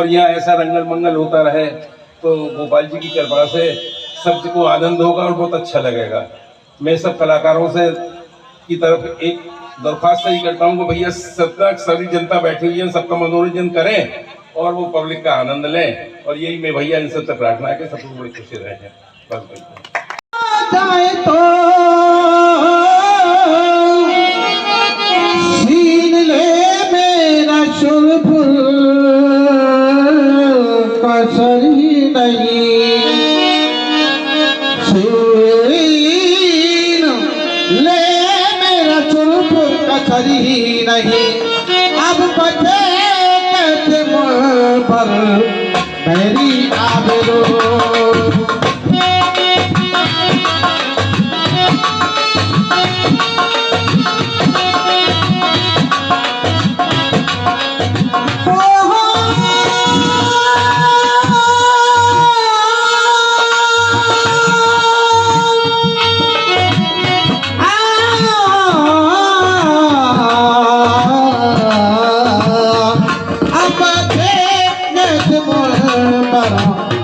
यहाँ ऐसा रंगल मंगल होता रहे तो गोपाल जी की कृपा से सबको आनंद होगा और बहुत अच्छा लगेगा। मैं सब कलाकारों से की तरफ एक दरख्वास्त ही करता हूँ कि भैया सब तक सभी जनता बैठी हुई है, सबका मनोरंजन करें और वो पब्लिक का आनंद लें। और यही मैं भैया इन सब तक प्रार्थना है कि सब लोग बड़ी खुशी रहे हैं। बस जाए तो छीन ले मेरा शुभ्र कसर ही नहीं, छीन ले मेरा शुभ्र कसर ही नहीं। अब बचे कैसे मुझ पर मेरी आबरू।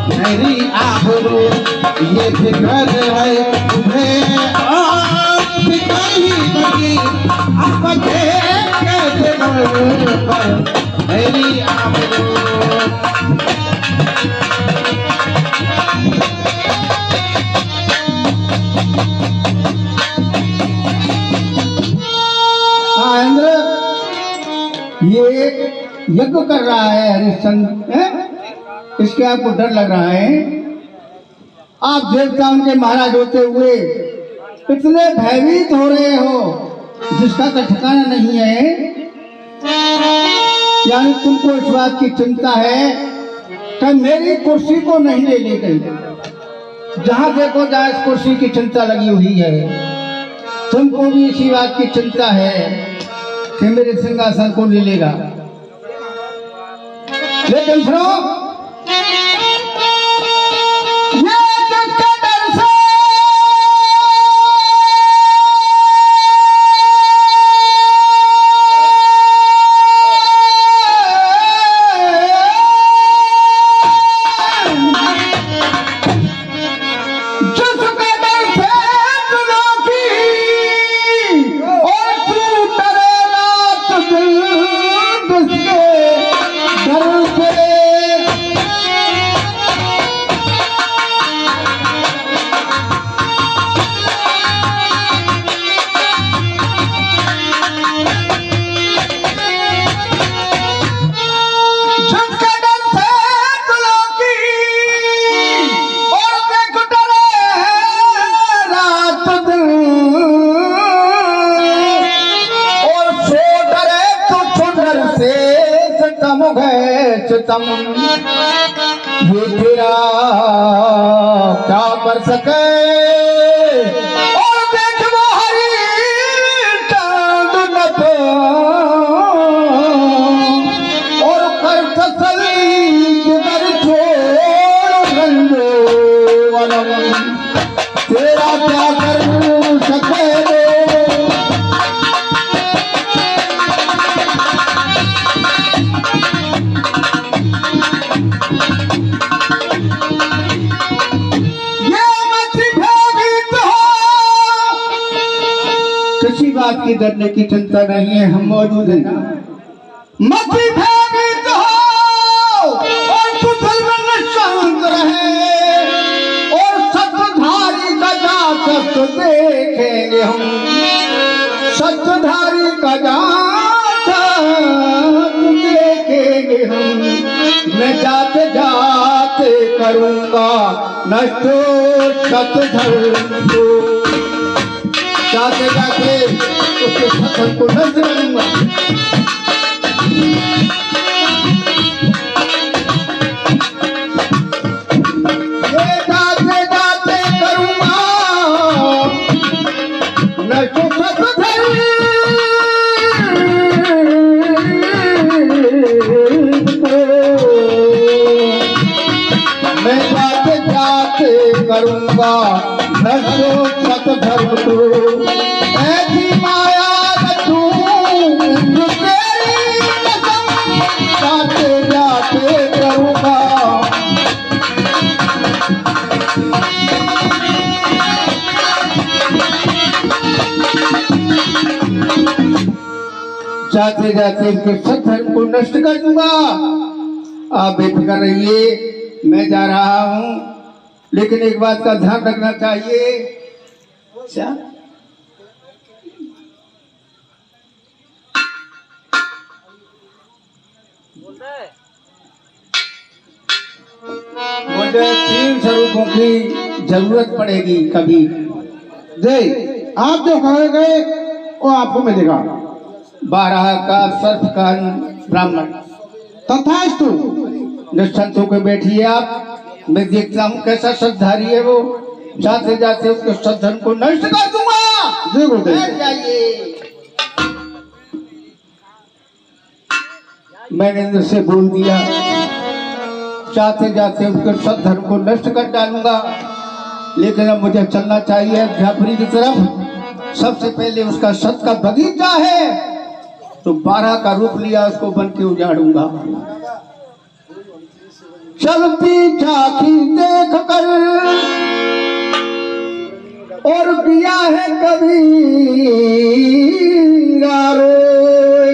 मेरी आबरू ये फिक्र है तुम्हें आप कहीं नहीं। अब कैसे पर मेरी आबरू। इंद्र ये यज्ञ कर रहा है हरिश्चंद्र, इसके आपको डर लग रहा है? आप देवताओं के महाराज होते हुए इतने भयभीत हो रहे हो जिसका कोई ठिकाना नहीं है। यानी तुमको इस बात की चिंता है कि मेरी कुर्सी को नहीं ले गई। जहां देखो जहां इस कुर्सी की चिंता लगी हुई है। तुमको भी इसी बात की चिंता है कि मेरे सिंहासन को ले लेगा। लेकिन सुनो, ये तेरा क्या कर सके और देख वो हरी चांद न तो और कर तसली जिधर छोड़ रंगो वनम तेरा क्या कर सके। किसी बात की डरने की चिंता नहीं है, हम मौजूद हैं। मत भयभीत हो और तू दिल में निशांत रहे और सत्धारी का जात देखेंगे हम। सत्धारी का जात देखेंगे हम। मैं जाते जाते करूँगा नष्ट सत्धर्म को। जाते जाते उसके सफर को नष्ट करूंगा। ये जाते जाते करूंगा नष्ट सत्धर्म को। मैं जाते जाते करूंगा नष्ट सत्धर्म को। ऐसी माया तू तेरी कसम जाते जाते करूंगा जाते जाते इसके सब धर्म को नष्ट कर दूंगा। आप बेफिक्र रहिए, मैं जा रहा हूँ, लेकिन एक बात का ध्यान रखना चाहिए। क्या मुझे 3 स्वरूपों की जरूरत पड़ेगी कभी। जय आप जो कहे गए वो आपको मिलेगा। 12 का सर्प का ब्राह्मण तथास्तु। निश्चिंत होकर बैठिए आप, मैं देखता हूँ कैसा श्रद्धारी है वो। जाते जाते उसके सद्धर्म को नष्ट कर दूंगा। जय गुरुदेव। बैठ जाइए। मैंने इंद्र से बोल दिया, जाते जाते उसके सद्धर्म को नष्ट कर डालूंगा, लेकिन अब मुझे चलना चाहिए अध्यापनी की तरफ। सबसे पहले उसका सत का बगीचा है, तो 12 का रूप लिया, उसको बन के उजाड़ूंगा। चलती झांकी देख कर और किया है कभी रोए,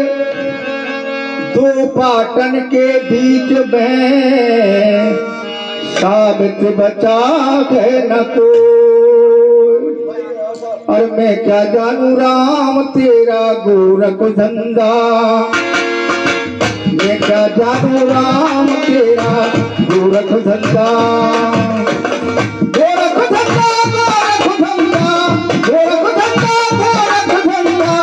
2 पाटन के बीच में साबित बचा है न कोई। और मैं क्या जानू राम तेरा गोरख धंधा, मैं क्या जानू राम तेरा गोरख धंधा। गोरख धंधा गोरख धंधा गोरख धंधा गोरख धंधा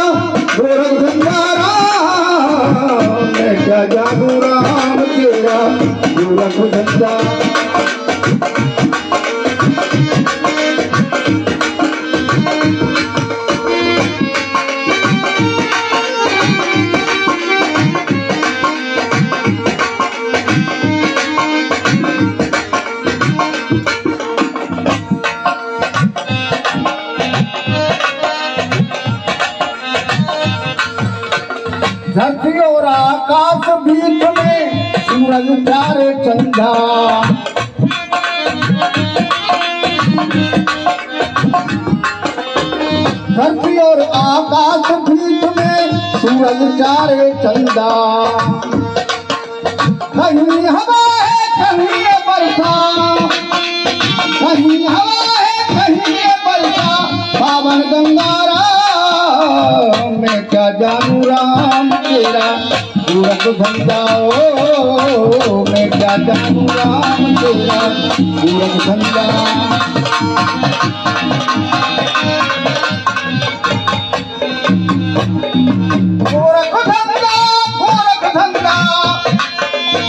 गोरख धंधा राम, मैं क्या जानू राम तेरा गोरख धंधा। धरती और आकाश बीच में सूरज प्यारे चंदा, धरती और आकाश बीच में सूरज प्यारे चंदा। कहीं हवा है कहीं ये बरसा, कहीं हवा है कहीं ये बरसा, पावन गंगारा मैं क्या जानू राम तेरा गोरख धंधा। ओ मैं क्या जानू राम तेरा गोरख धंधा। गोरख धंधा गोरख धंधा,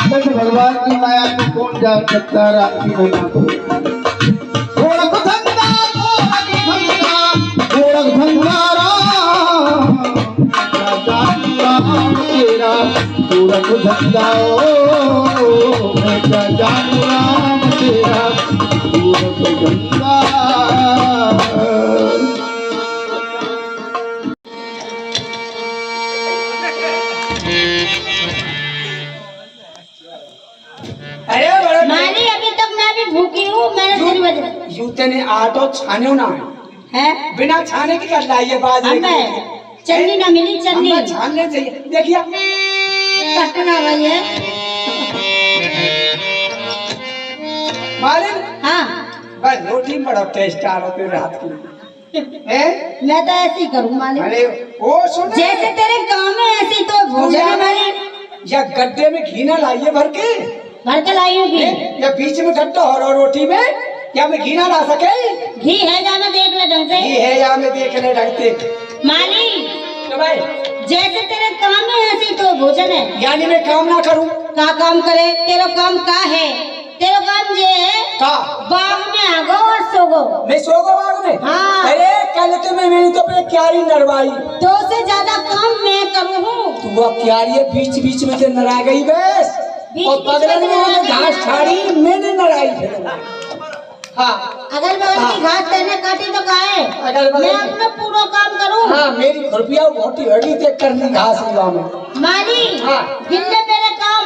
मुझे भगवान की माया को कौन जान सकता, राम की महिमा को। गोरख धंधा गोरख धंधा गोरख धंधा राम तेरा गोरख धंधा। ओ मैं क्या जानू राम तेरा गोरख धंधा। अरे मानी अभी तक मैं भी भूखी हूँ, मैंने 3 बजे जूते ने आटो छाने ना है, बिना छाने की कर लाइए बाजरे की। चन्नी ना मिली, चन्नी हमें छानने चाहिए। देखिए कटना वाली है। मालिन हाँ बस रोटी बड़ा टेस्ट आ रहा है रात की है। मैं तो ऐसे ही करूँ मालिक। अरे वो सुन, जैसे तेरे गाँव में ऐसी तो भोजन है मालिक। या गड्ढे में घी ना लाइए भर के, भर के लाई हूँ घी। या बीच में गड्ढा हो रहा रोटी में, या मैं घी ना ला सके। घी है या मैं देख ले ढंग से। घी है या मैं देख ले ढंग से। मालिक तो भाई जैसे तेरे काम में ऐसी तो भोजन है, यानी मैं काम ना करूं। का काम करे, तेरा काम का है? तेरा काम ये है का बाग में आगो और सोगो। मैं सोगो बाग में। हाँ। अरे कल तो मैं मेरी तो अपने क्यारी नरवाई, तो से ज्यादा काम मैं करूँ हूँ। तू वो क्यारी बीच बीच में जो नरा गई बस, बीच और बीच बगल में में नरा वो गई। घास छाड़ी मैंने नराई फिर। हाँ अगल बगल की घास तेने काटी तो का है, अगल बगल मैं की। अपना पूरा काम करूँ। हाँ मेरी खुरपिया मोटी हड्डी देख करनी घास गाँव में। माली हाँ। गिनने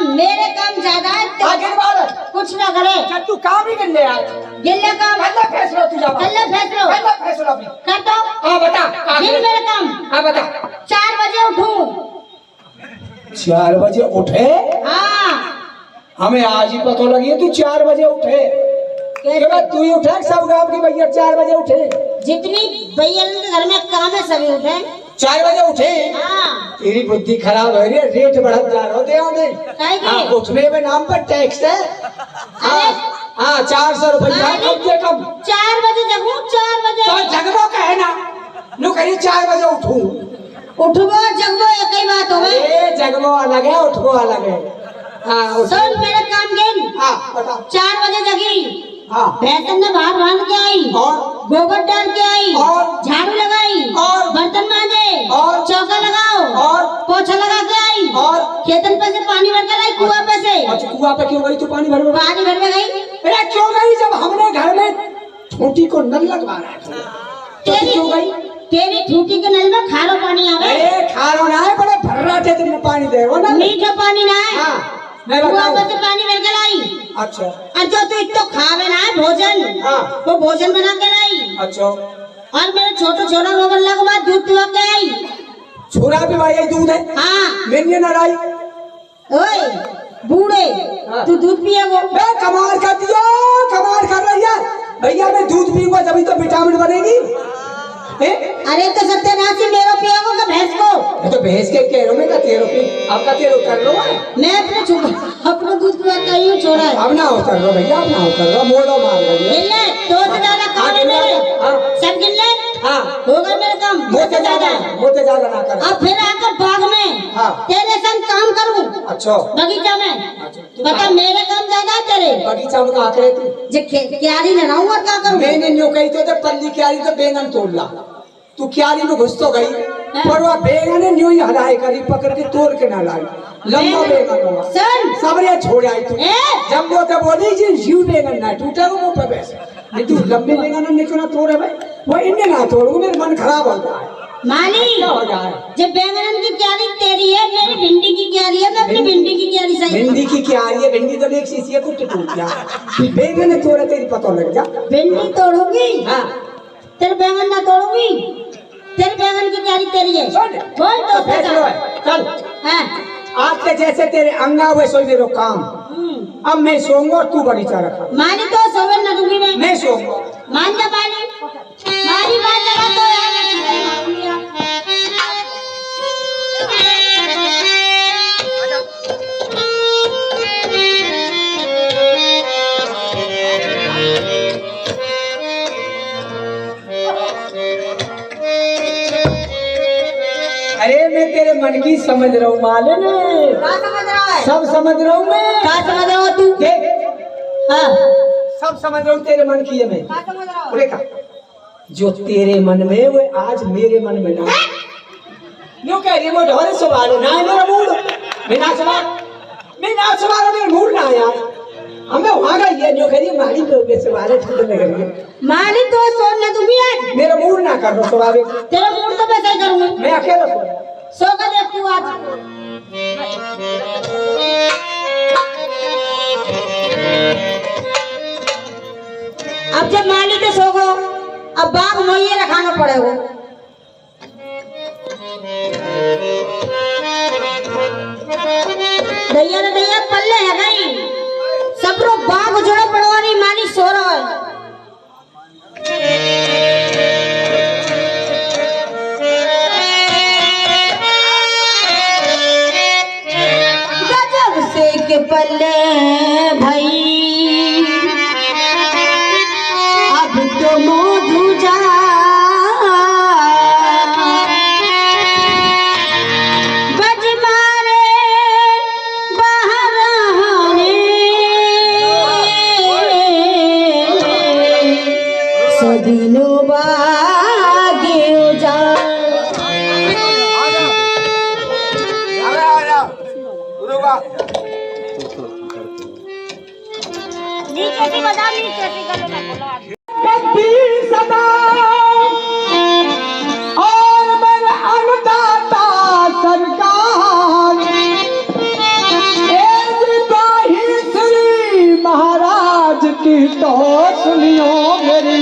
मेरे काम ज्यादा है, तो आगे बार कुछ ना करे। जब तू काम ही करने आज गिनने काम कल्ला फैसला तू जा कल्ला फैसलो कल्ला फैसला भी। कर दो। हाँ बता गिन मेरे काम। हाँ बता 4 बजे उठूं, 4 बजे उठे? हाँ हमें आज ही पता लगी है तू 4 बजे उठे। क्या तू ही उठे? सब गांव की भैया 4 बजे उठे? जितनी भैया के घर में काम है सभी उठे। 4 बजे उठे? हाँ तेरी बुद्धि खराब है, रेट बढ़त जा रहा होते काहे के? उठने में नाम पर टैक्स है। हाँ 400 रुपया कम से कम। 4 बजे जगू 4 बजे तो जगबो कहे ना नो कहीं 4 बजे उठूं। उठबो जगबो एक ही बात होवे। ए जगबो अलग है, उठबो अलग है। हाँ सुन मेरा काम गेन। हाँ बता। 4 बजे जगी, हाँ भैंसन ने बाहर बांध के आई और गोबर डाल के आई और झाड़ू लगाई और बर्तन मांजे और चौका लगाओ और पोछा लगा के आई और खेतन पे से पानी भर के लाई कुआं पे से। अच्छा कुआं पे क्यों गई तू पानी भरने? पानी भरने गई। अरे क्यों गई जब हमने घर में ठूठी को नल लगवा रहा है? क्यों गई? तेरी ठूठी के नल में खारो पानी आवे। अरे खारो ना है, बड़े भर्रा थे तुमने पानी दे वो ना। मीठा पानी ना है। हाँ मैं कुआं बताऊं। पे से पानी भर के लाई। अच्छा और जो तू इतो खावे ना है भोजन, हाँ वो भोजन बना के लाई। अच्छा और मेरे छोटे छोटा रोगन लग बाद दूध पिवा के आई। छोरा भी भाई दूध है? हाँ मैंने ना लाई। ओए बूढ़े हाँ। तू दूध पिएगो? मैं कमाल कर दिया, कमाल कर रही है भैया। मैं दूध पीऊंगा तभी तो विटामिन बनेगी। अरे तो सत्यानाशी मेरो पिएगो का भैंस को? तो भैंस के कह रहा मैं तेरो पी आपका तेरो कर लो है। मैं अपने दूध पिवा के आई हूँ छोड़ा है। अब ना उतर लो भैया, अब ना उतर लो, मोड़ो मार रही है। गिन ले 2 से ज्यादा काम है मेरे। सब गिन ले। हाँ होगा मेरा काम मोटे ज्यादा ना कर। अब फिर आकर बाग में हाँ। तेरे संग काम करूँ अच्छा बगीचा में। अच्छा, बता मेरे काम ज्यादा है तेरे? बगीचा में कहा करे तू? जे क्यारी न रहूं और क्या करूं? मैंने न्यू कही तो पल्ली क्यारी तो बेगन तोड़ ला। तू क्यारी में घुस तो गई पर वह बेगन न्यू ही हराई करी पकड़ के तोड़ के ना लाई। लंबा बेगन हुआ सुन सबरे छोड़ आई तू। जब वो तो बोली जी जीव बेगन ना टूटा वो पे वैसे नहीं तू लंबे बेगन ने क्यों ना तोड़े भाई? वो इन्हें ना तोड़ू, मेरा मन खराब हो जाए। माली क्या हो जाए? जब बैंगन की क्यारी तेरी है, मेरी भिंडी की क्यारी है, मैं अपनी भिंडी की क्यारी सही। भिंडी की क्यारी है? भिंडी तो एक शीशी को टूट गया। बेगन तोड़े तेरी पता लग जा। भिंडी तोड़ूंगी हाँ तेरे बैंगन ना तोड़ूंगी। तेरे बैंगन की क्यारी तेरी है। बोल तो चल हाँ। आज के जैसे तेरे अंगा हुए सोई मेरे काम। अब मैं सोऊंगा और तू बगीचा रखा। मानी तो सोवे न दूंगी मैं सोऊंगा। मान जा मानी मानी मान लगा तो यार अरे मैं तेरे मन की समझ रहा हूँ मालिन। क्या समझ रहा है? सब समझ रहा हूँ मैं। क्या समझ रहा हो तू? देख हाँ सब समझ रहा हूँ तेरे मन की है मैं। क्या समझ रहा हो? देखा जो तेरे मन में वो आज मेरे मन में ना। यूँ कह रही वो ढोरे सवार ना है मेरा मूड। मैं ना सवार मेरा मूड ना है यार। हमें वहाँ का ये जो कह रही माली पे सवार है ठंड लग रही है। मालिक तो सोन न दूंगी आज। मेरा मूड ना कर दो सवार। तेरा मूड तो वैसा ही करूंगी। मैं अकेला सो सो कर देख तू आज। अब जब मालिक के सो गो, अब बाग मोइये रखाना पड़ेगा। दैया ने दैया पल्ले है गई सबरो बाग जोड़े पड़वानी मानी सो रहा है। गजब से के पल्ले भाई अब तो मोधु जा बज मारे बाहर सदिनो बागे जा नीचे से बजा नीचे से गले में बोला और मेरे अन्नदाता सरकार श्री महाराज की तो सुनियो मेरी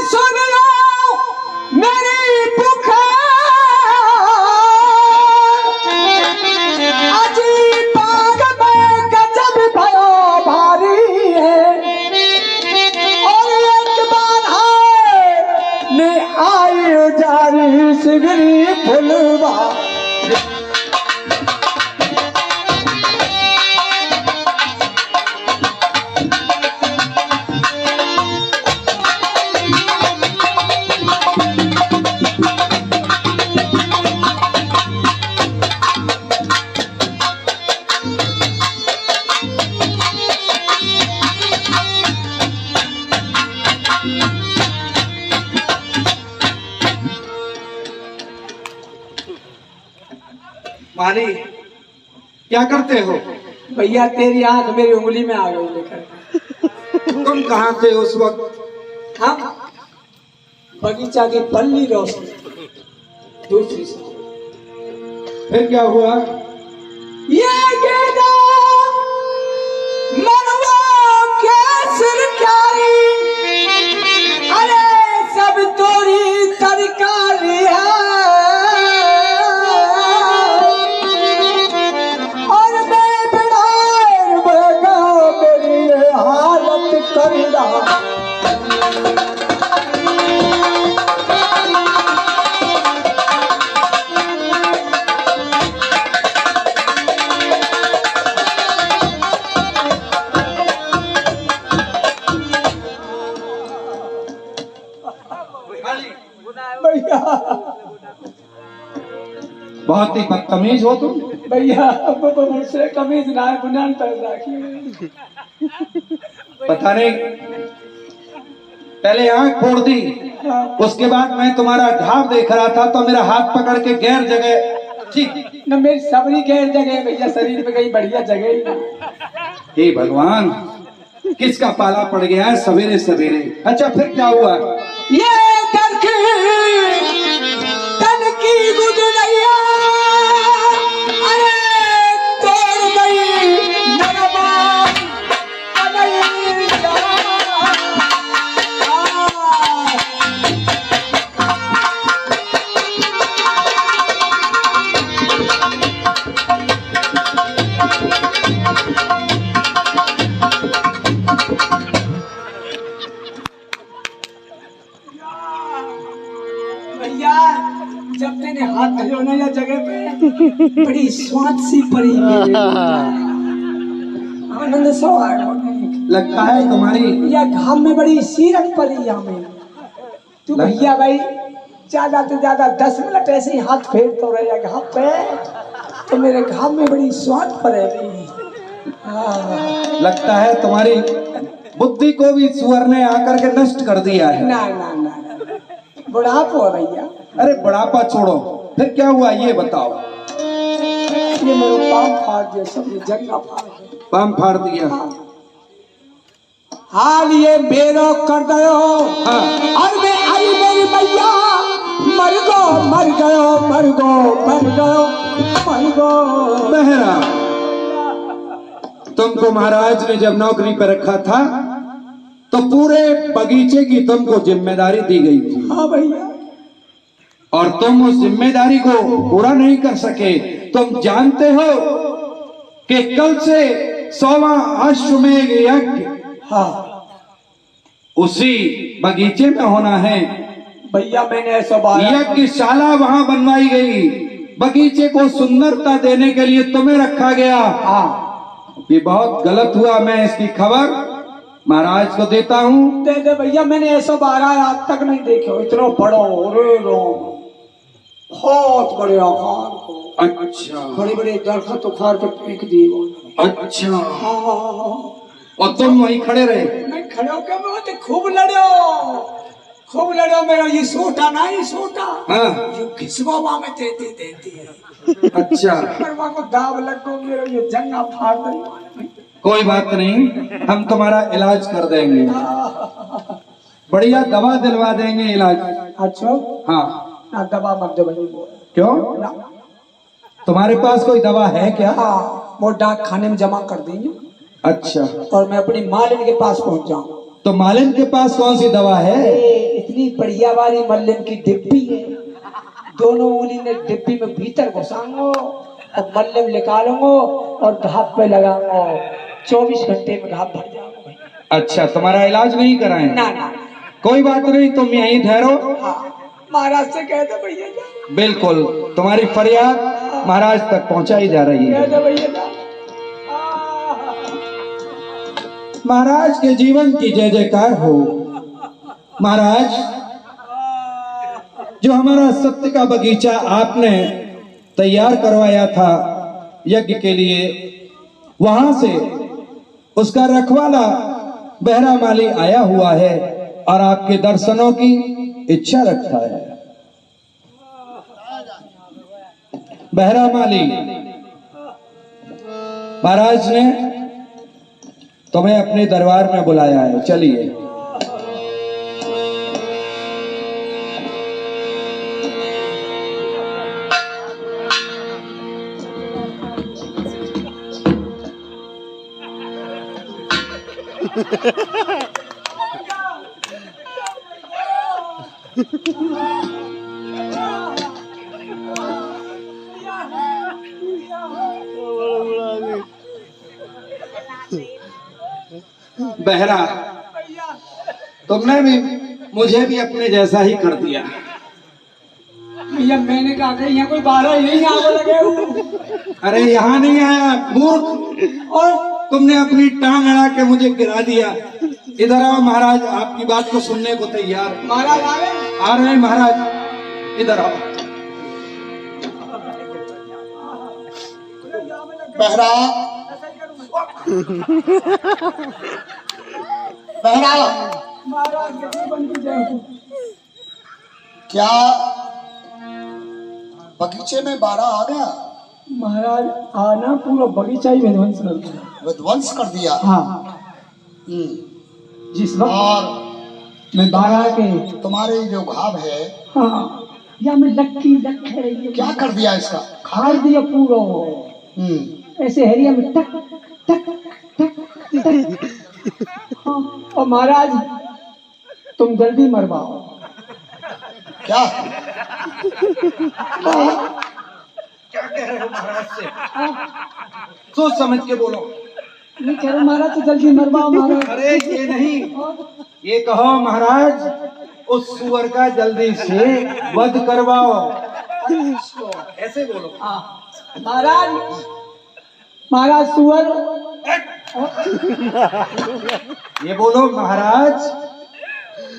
सुन लो मेरी पुकार, अजी बाग में गजब भयो भारी है, और एक बार है ने आई जारी सिगरी फुलवा। माली क्या करते हो? भैया तेरी आंख मेरी उंगली में आ गई लेकर। तुम कहाँ थे उस वक्त? हम बगीचा की पल्ली रोशनी दूसरी से। फिर क्या हुआ? ये गेदा मनवा के सिरकारी, अरे सब तोरी तरकारी है, और मैं बिड़ार बगा मेरी ये हालत कर रहा। भैया बहुत ही बदतमीज हो तुम। भैया मुझसे कमीज ना है, बुनियान पर राखी। पता नहीं, पहले आंख फोड़ दी, उसके बाद मैं तुम्हारा ढाब देख रहा था तो मेरा हाथ पकड़ के गैर जगह। ठीक न मेरी सबरी गैर जगह भैया, शरीर पे कहीं बढ़िया जगह ही ना। हे भगवान, किसका पाला पड़ गया है सवेरे सवेरे। अच्छा फिर क्या हुआ? ये तन की गुजरैया, अरे तोड़ गई नरमा कन्हैया। भैया जब तेने हाथ धरो ना या जगह पे, बड़ी स्वाद सी पड़ी मेरे आनंद सवार लगता है तुम्हारी या घाम में बड़ी सीरत पड़ी हमें। तू भैया भाई ज्यादा से ज्यादा 10 मिनट ऐसे ही हाथ फेर तो रहे घाम पे, तो मेरे घाम में बड़ी स्वाद पड़ेगी। लगता है तुम्हारी बुद्धि को भी सुअर ने आकर के नष्ट कर दिया है। ना ना ना बुढ़ापा हो भैया। अरे बुढ़ापा छोड़ो, फिर क्या हुआ ये बताओ। ये मेरे पाँव फाड़ दिया, सब ये जंगा फाड़ दिया। पाम फाड़ दिया। हाल ये मेरो कर दो। हाँ। और मैं आई मेरी मैया मर गो मर गयो मर गो मर गयो मर गो। बहरा, तुमको महाराज ने जब नौकरी पर रखा था तो पूरे बगीचे की तुमको जिम्मेदारी दी गई थी। हाँ भैया। और तुम उस जिम्मेदारी को पूरा नहीं कर सके। तुम जानते हो कि कल से 100वां अश्वमेध यज्ञ हाँ उसी बगीचे में होना है। भैया मैंने ऐसा बात यज्ञशाला वहां बनवाई गई, बगीचे को सुंदरता देने के लिए तुम्हें रखा गया। हाँ ये बहुत गलत हुआ। मैं इसकी खबर महाराज को देता हूँ। दे दे भैया, मैंने ऐसा बारह आज तक नहीं देखे। इतना बड़ो रे रो बहुत बड़े आकार को। अच्छा बड़े बड़े दरख्त उखाड़ के फेंक दिए। अच्छा। हाँ और तुम वहीं खड़े रहे? मैं खड़े होकर मैं खूब लड़ो मेरा ये सोटा ना ये सोटा। हाँ। ये घिसवा में देती है। अच्छा मरवा को दाव लगो मेरा ये जंगा फाड़ दे। कोई बात नहीं, हम तुम्हारा इलाज कर देंगे। बढ़िया दवा दिलवा देंगे, इलाज। अच्छा हाँ। ना दवा मत दो भाई। क्यों? ना तुम्हारे पास कोई दवा है क्या? हाँ वो डाक खाने में जमा कर देंगे। अच्छा। और मैं अपनी मालिन के पास पहुंच जाऊँ। तो मालिन के पास कौन सी दवा है? इतनी बढ़िया वाली मल्लम की डिब्बी है, दोनों उंगली ने डिब्बी में भीतर घुसाऊंगो और मल्लम निकालूंगो और घाव पे लगाऊंगो, 24 घंटे में घाव भर जाऊंगा भाई। अच्छा, तुम्हारा इलाज नहीं कराएं? ना ना कोई बात नहीं, तुम यहीं ठहरो। हाँ, महाराज से कह दो भैया जा, बिल्कुल, तुम्हारी फरियाद महाराज तक पहुंचाई जा रही कह है। दो भैया जा। महाराज के जीवन की जय जयकार हो। महाराज, जो हमारा सत्य का बगीचा आपने तैयार करवाया था यज्ञ के लिए, वहां से उसका रखवाला बहरा माली आया हुआ है और आपके दर्शनों की इच्छा रखता है। बहरा माली, महाराज ने तुम्हें अपने दरबार में बुलाया है, चलिए। बहरा, तुमने भी मुझे भी अपने जैसा ही कर दिया। भैया मैंने कहा कि यहाँ कोई 12 यही आग लगे हूँ। अरे यहाँ नहीं आया मूर्ख, और तुमने अपनी टांग अड़ा के मुझे गिरा दिया। इधर आओ महाराज, आपकी बात को सुनने को तैयार। महाराज आ रहे हैं महाराज, इधर आओ। बहरा बहरा, महाराज के जीवन की जय हो। क्या बगीचे में 12 आ गया? महाराज आना पूरा बगीचा ही विध्वंस कर दिया। विध्वंस कर दिया। हाँ, जिस वक्त और मैं 12 के, तुम्हारे जो घाव है, हाँ, या मैं लक्की लख रही है, क्या कर दिया इसका? खाई दिया पूरा। ऐसे हरिया में टक टक टक टक। हाँ, और महाराज तुम जल्दी मरवाओ। क्या क्या कह रहे हो महाराज से? सोच समझ के बोलो। नहीं कह रहे महाराज तो जल्दी मरवाओ महाराज। अरे ये नहीं, ये कहो महाराज उस सुअर का जल्दी से वध करवाओ, ऐसे बोलो। महाराज, महाराज सुअर, ये बोलो महाराज,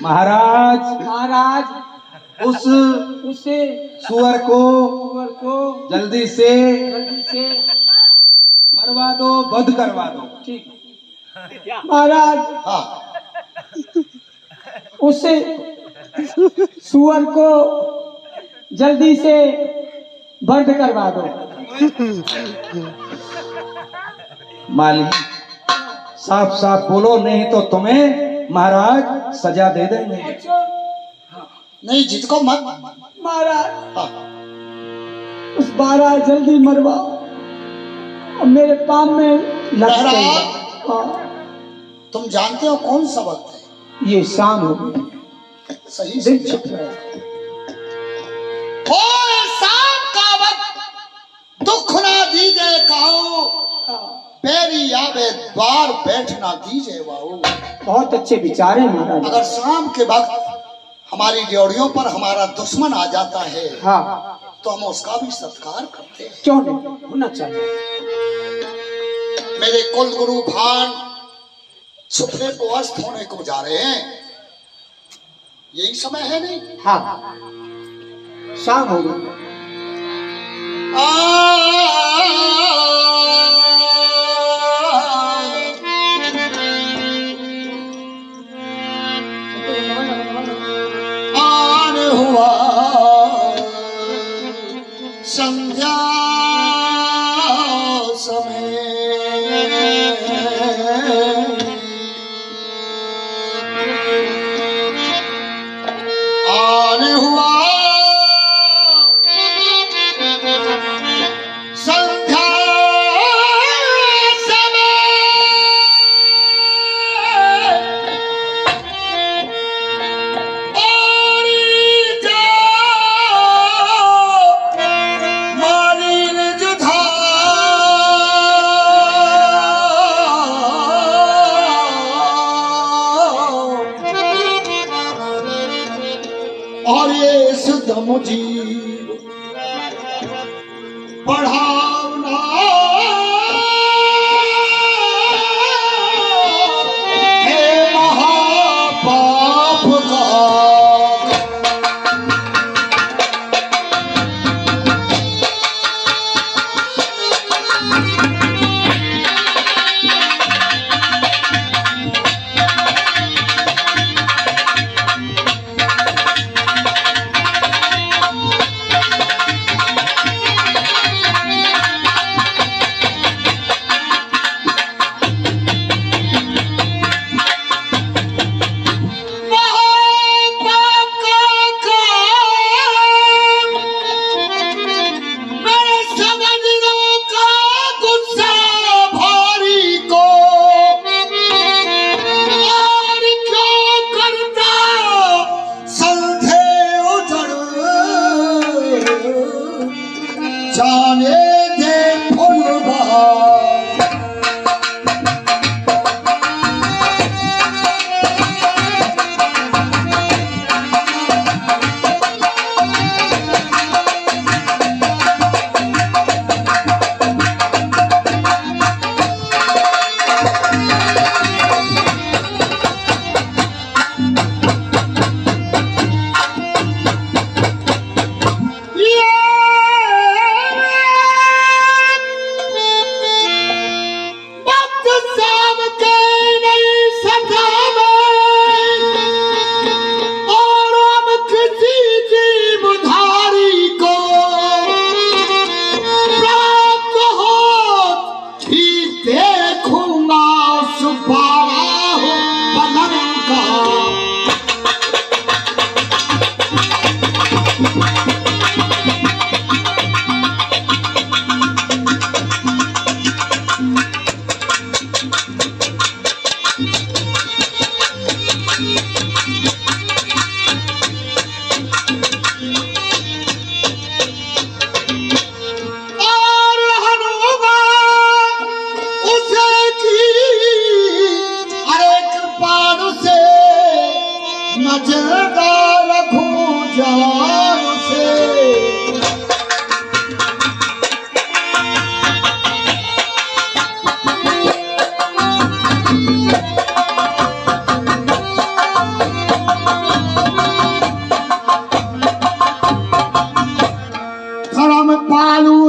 महाराज, महाराज उसे सुअर को जल्दी से मरवा दो, वध करवा दो। ठीक महाराज। हाँ, उसे सुअर को जल्दी से वध करवा दो। मालिक साफ साफ बोलो, नहीं तो तुम्हें महाराज सजा दे देंगे। नहीं जिसको मत। महाराज हाँ, उस 12 जल्दी मरवाओ और मेरे काम में लग जाइए। हाँ, तुम जानते हो कौन सा वक्त है? ये शाम हो गई, सही दिन से छुप गया। और शाम का वक्त दुख ना दीजे काऊ, पैरी आवे द्वार बैठ ना दीजे वाऊ। बहुत अच्छे विचार हैं महाराज। अगर शाम के वक्त हमारी ड्योढ़ियों पर हमारा दुश्मन आ जाता है, हाँ, तो हम उसका भी सत्कार करते हैं। क्यों नहीं होना चाहिए। मेरे कुल गुरु भान छुपने को अस्त होने को जा रहे हैं, यही समय है नहीं? हाँ, शाम हो गई। आन हुआ संध्या समय, आन हुआ संध्या और ये सुदम जी पढ़ावना है महापाप का। जाने दे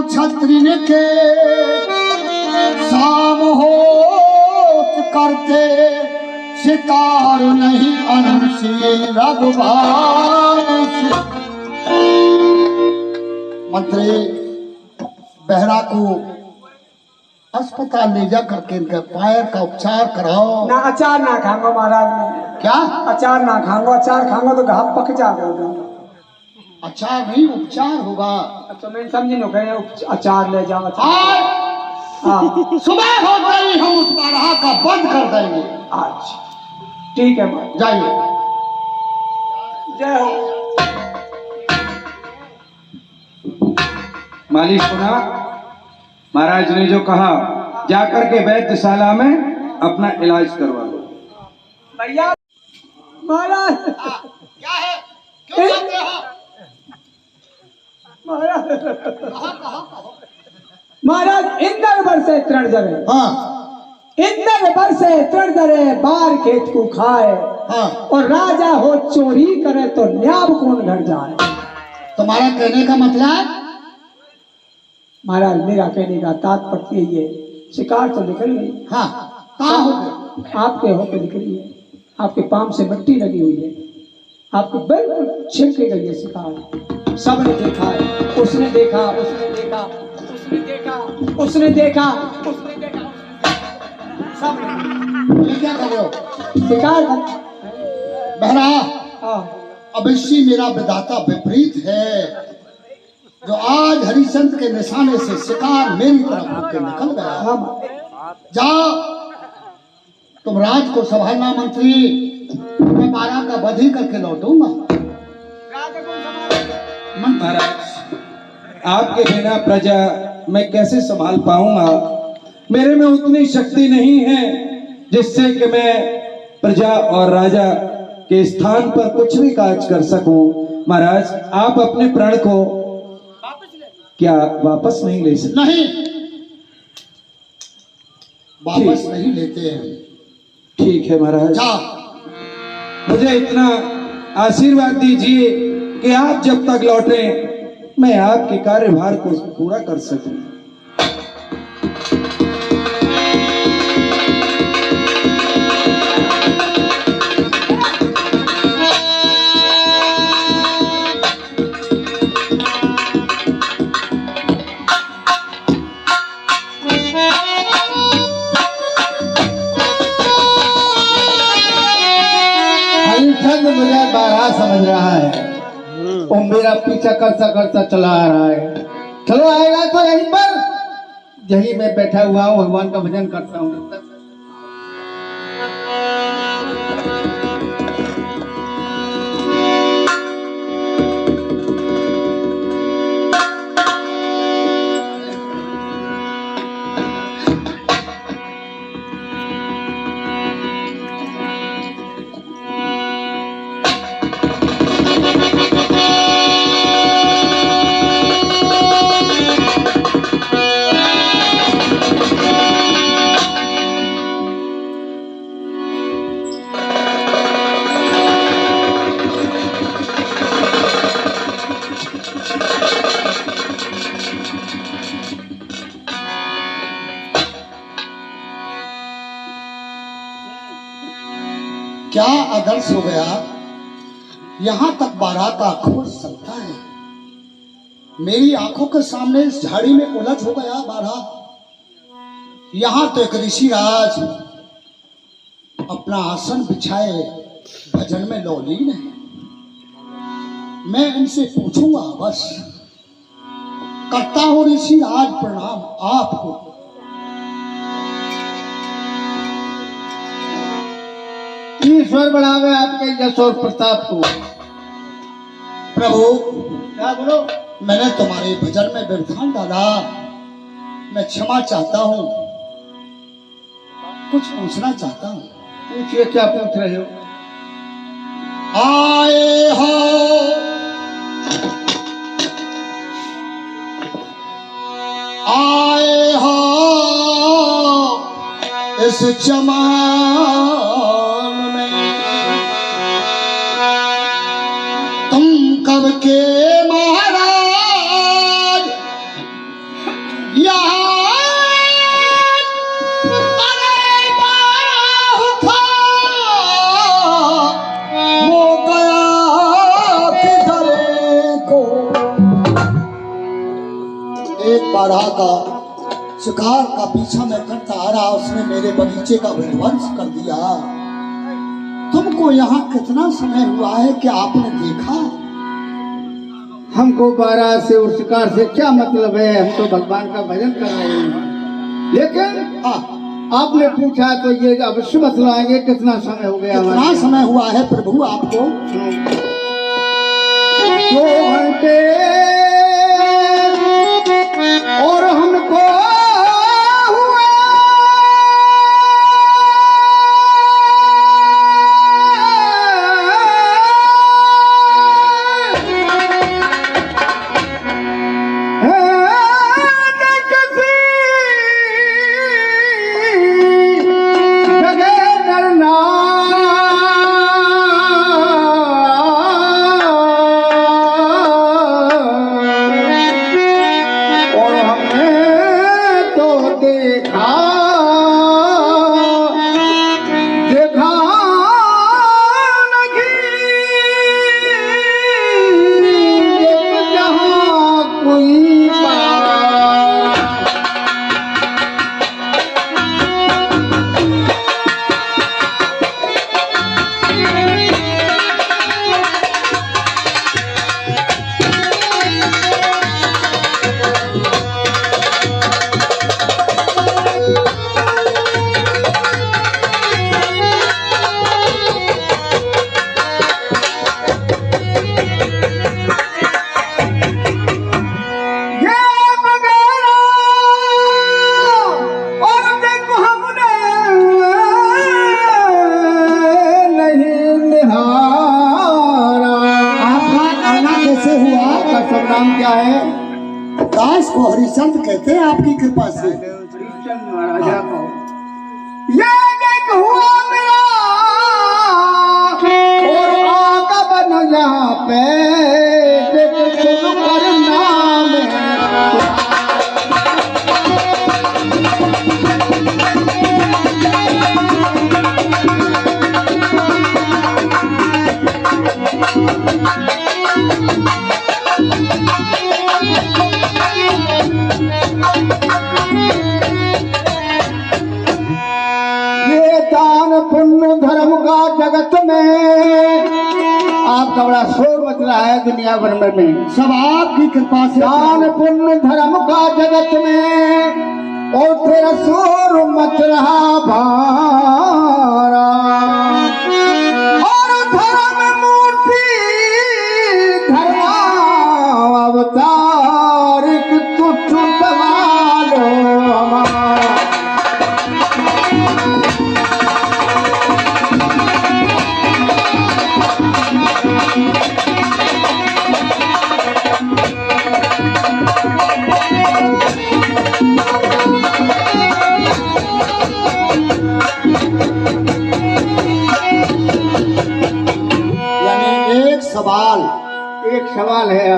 छत्रिन के शाम होत करते शिकार नहीं अंशी रघुभान से। मंत्री बहरा को अस्पताल ले जा करके इनके पैर का उपचार कराओ। ना अचार ना खाऊंगा महाराज में। क्या अचार ना खाऊंगा, अचार खाऊंगा तो घाव पक जाएगा। अचार नहीं उपचार होगा। तो मैं समझी नो कहे अचार ले जाओ। हाँ सुबह हो गई हम उस बारहा का बंद कर देंगे आज। ठीक है महाराज जाइए। जय हो। मालिक सुना, महाराज ने जो कहा जाकर के वैद्यशाला में अपना इलाज करवा लो। भैया महाराज क्या है, क्यों जाते हो? महाराज इंदर बरसे तृण जरे। हाँ इंदर बरसे तृण जरे बार खेत को खाए। हाँ और राजा हो चोरी करे तो न्याब कौन घर जाए। तुम्हारा कहने का मतलब? महाराज मेरा कहने का तात्पर्य ये, शिकार तो निकल गई। हाँ कहाँ हो गए? आपके होकर निकली है, आपके पाम से मिट्टी लगी हुई है, आपको बिल्कुल छिप गई है शिकार। सबने देखा है, उसने देखा, उसने देखा, उसने देखा, उसने देखा, उसने देखा, सबने। ये क्या कर रहे हो? शिकार बहरा हाँ अवश्य मेरा विधाता विपरीत है, जो आज हरिश्चंद्र के निशाने से शिकार मेरी तरफ होकर निकल गया। हाँ जाओ तुम राज को संभालना मंत्री, मैं बारह का वध ही करके लौटूंगा। महाराज आपके बिना प्रजा मैं कैसे संभाल पाऊंगा? मेरे में उतनी शक्ति नहीं है जिससे कि मैं प्रजा और राजा के स्थान पर कुछ भी कार्य कर सकूं। महाराज आप अपने प्राण को क्या वापस नहीं ले सकते? नहीं, वापस नहीं लेते हैं। ठीक है महाराज, जा। मुझे इतना आशीर्वाद दीजिए कि आप जब तक लौटे मैं आपके कार्यभार को पूरा कर सकूं। हरिश्चंद्र मुझे बारह समझ रहा है और मेरा पीछा करता करता चला आ रहा है। चलो आएगा तो यहीं पर, यहीं मैं बैठा हुआ हूँ, भगवान का भजन करता हूँ जब तक। क्या आदर्श हो गया, यहां तक बारात आक्रोश चलता है। मेरी आंखों के सामने इस झाड़ी में उलझ हो गया बारात। यहां तो एक ऋषि राज अपना आसन बिछाए भजन में लौलीन है। मैं इनसे पूछूंगा, बस करता हूं ऋषि राज प्रणाम आपको। ईश्वर बढ़ावे आपके यश और प्रताप को। प्रभु, क्या बोलो? मैंने तुम्हारे भजन में व्यवधान डाला, मैं क्षमा चाहता हूं। कुछ पूछना चाहता हूं। पूछिए, क्या पूछ रहे हो? आए हो आए हो इस जमान में, तुम कब के महाराज यहाँ बारह का शिकार का पीछा मैं करता आ रहा, उसने मेरे बगीचे का विध्वंस कर दिया। तुमको यहाँ कितना समय हुआ है कि आपने देखा? हमको 12 से और शिकार से क्या मतलब है, हम तो भगवान का भजन कर रहे हैं। लेकिन आपने पूछा तो ये अवश्य बतलाएंगे कितना समय हो गया। कितना समय हुआ है प्रभु आपको? 2 घंटे और हमको हुए 2 नाम क्या है? दास को हरिचंद कहते हैं आपकी कृपा से। हरिचंद महाराजा को। ये देख हुआ मेरा और आका बन यहाँ पे देख शुरू कर नाम पुण्य धर्म का जगत में आपका बड़ा शोर मच रहा है दुनिया भर में। सब आपकी कृपा से। दान पुण्य धर्म का जगत में और तेरा शोर मच रहा भारा और धर्म मूर्ति धर्म अवतार तुच्छ सवालो हमारा। एक सवाल है।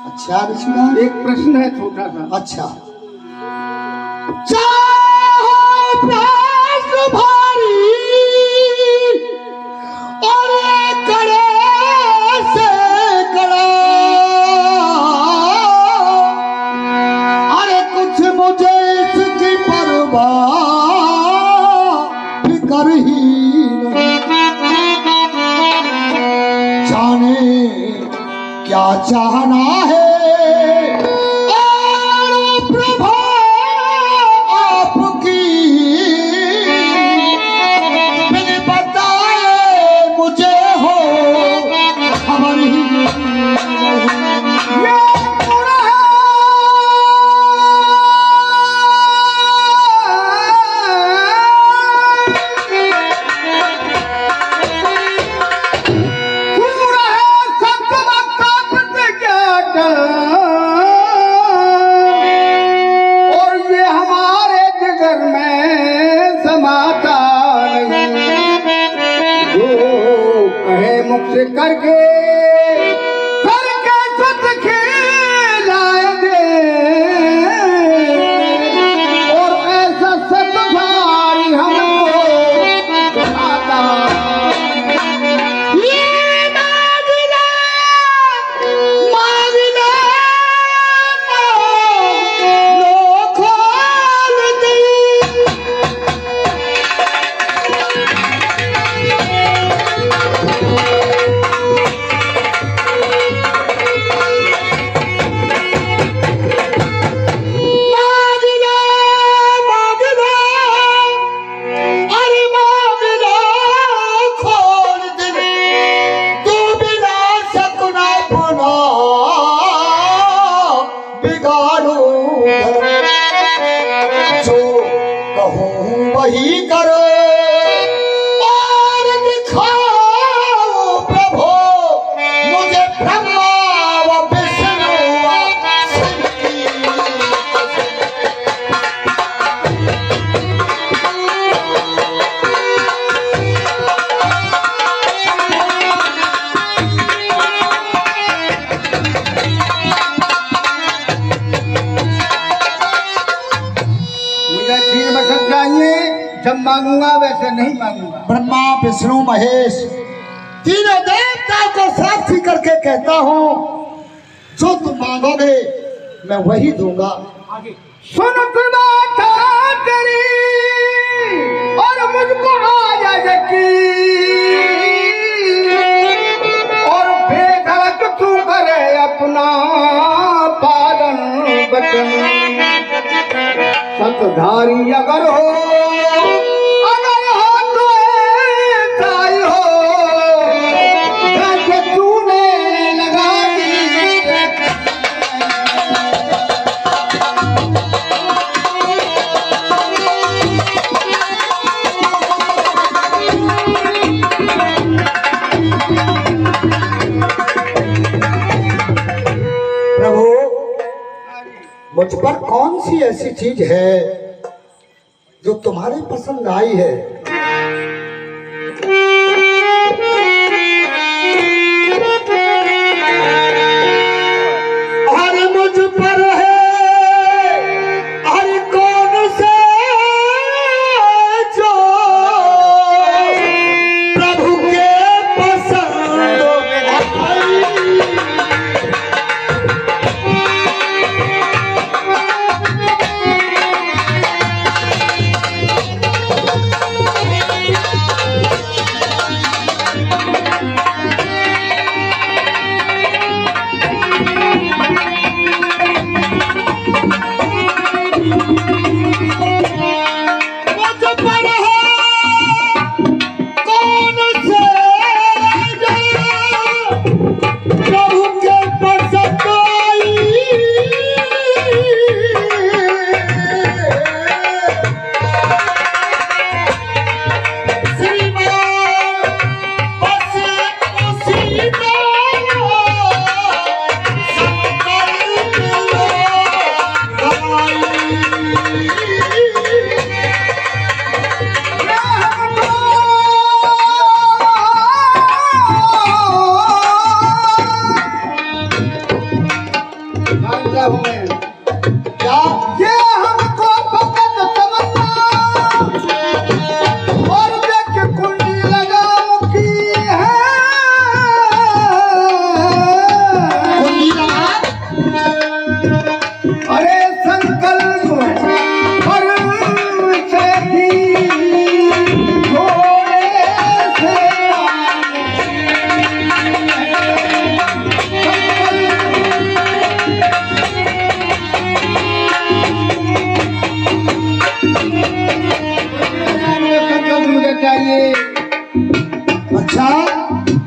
अच्छा ऋषिराज, एक प्रश्न है छोटा सा। अच्छा। चाहे प्रश्न भारी और कड़े से कड़ा, अरे कुछ मुझे इसकी परवाह फिक्र ही नहीं, जाने क्या चाहना है और प्रभु आपकी बिन बताए मुझे हो खबर ही नहीं। से करके सत खिलाए दे और ऐसा सत भारी हमको आता। ये मांगना मांगना लो खोल दे। वही करो और दिखाओ प्रभु मुझे ब्रह्मा व विष्णु व शिव की। मुझे तीन बचत चाहिए, जब मांगूंगा वैसे नहीं मांगूंगा। ब्रह्मा विष्णु महेश तीनों देवताओं को साक्षी करके कहता हूँ, जो तुम मांगोगे मैं वही दूंगा। सुन बात तेरी और मुझको आया यकीन और बेधड़क तू करे अपना पालन बचन। सतधारी अगर हो तो ऐसा ही हो जैसे तूने लगा दी। मुझ पर कौन सी ऐसी चीज है जो तुम्हारे पसंद आई है? अरे मुझ पर है, अरे कौन से जो प्रभु के पसंद आई? अच्छा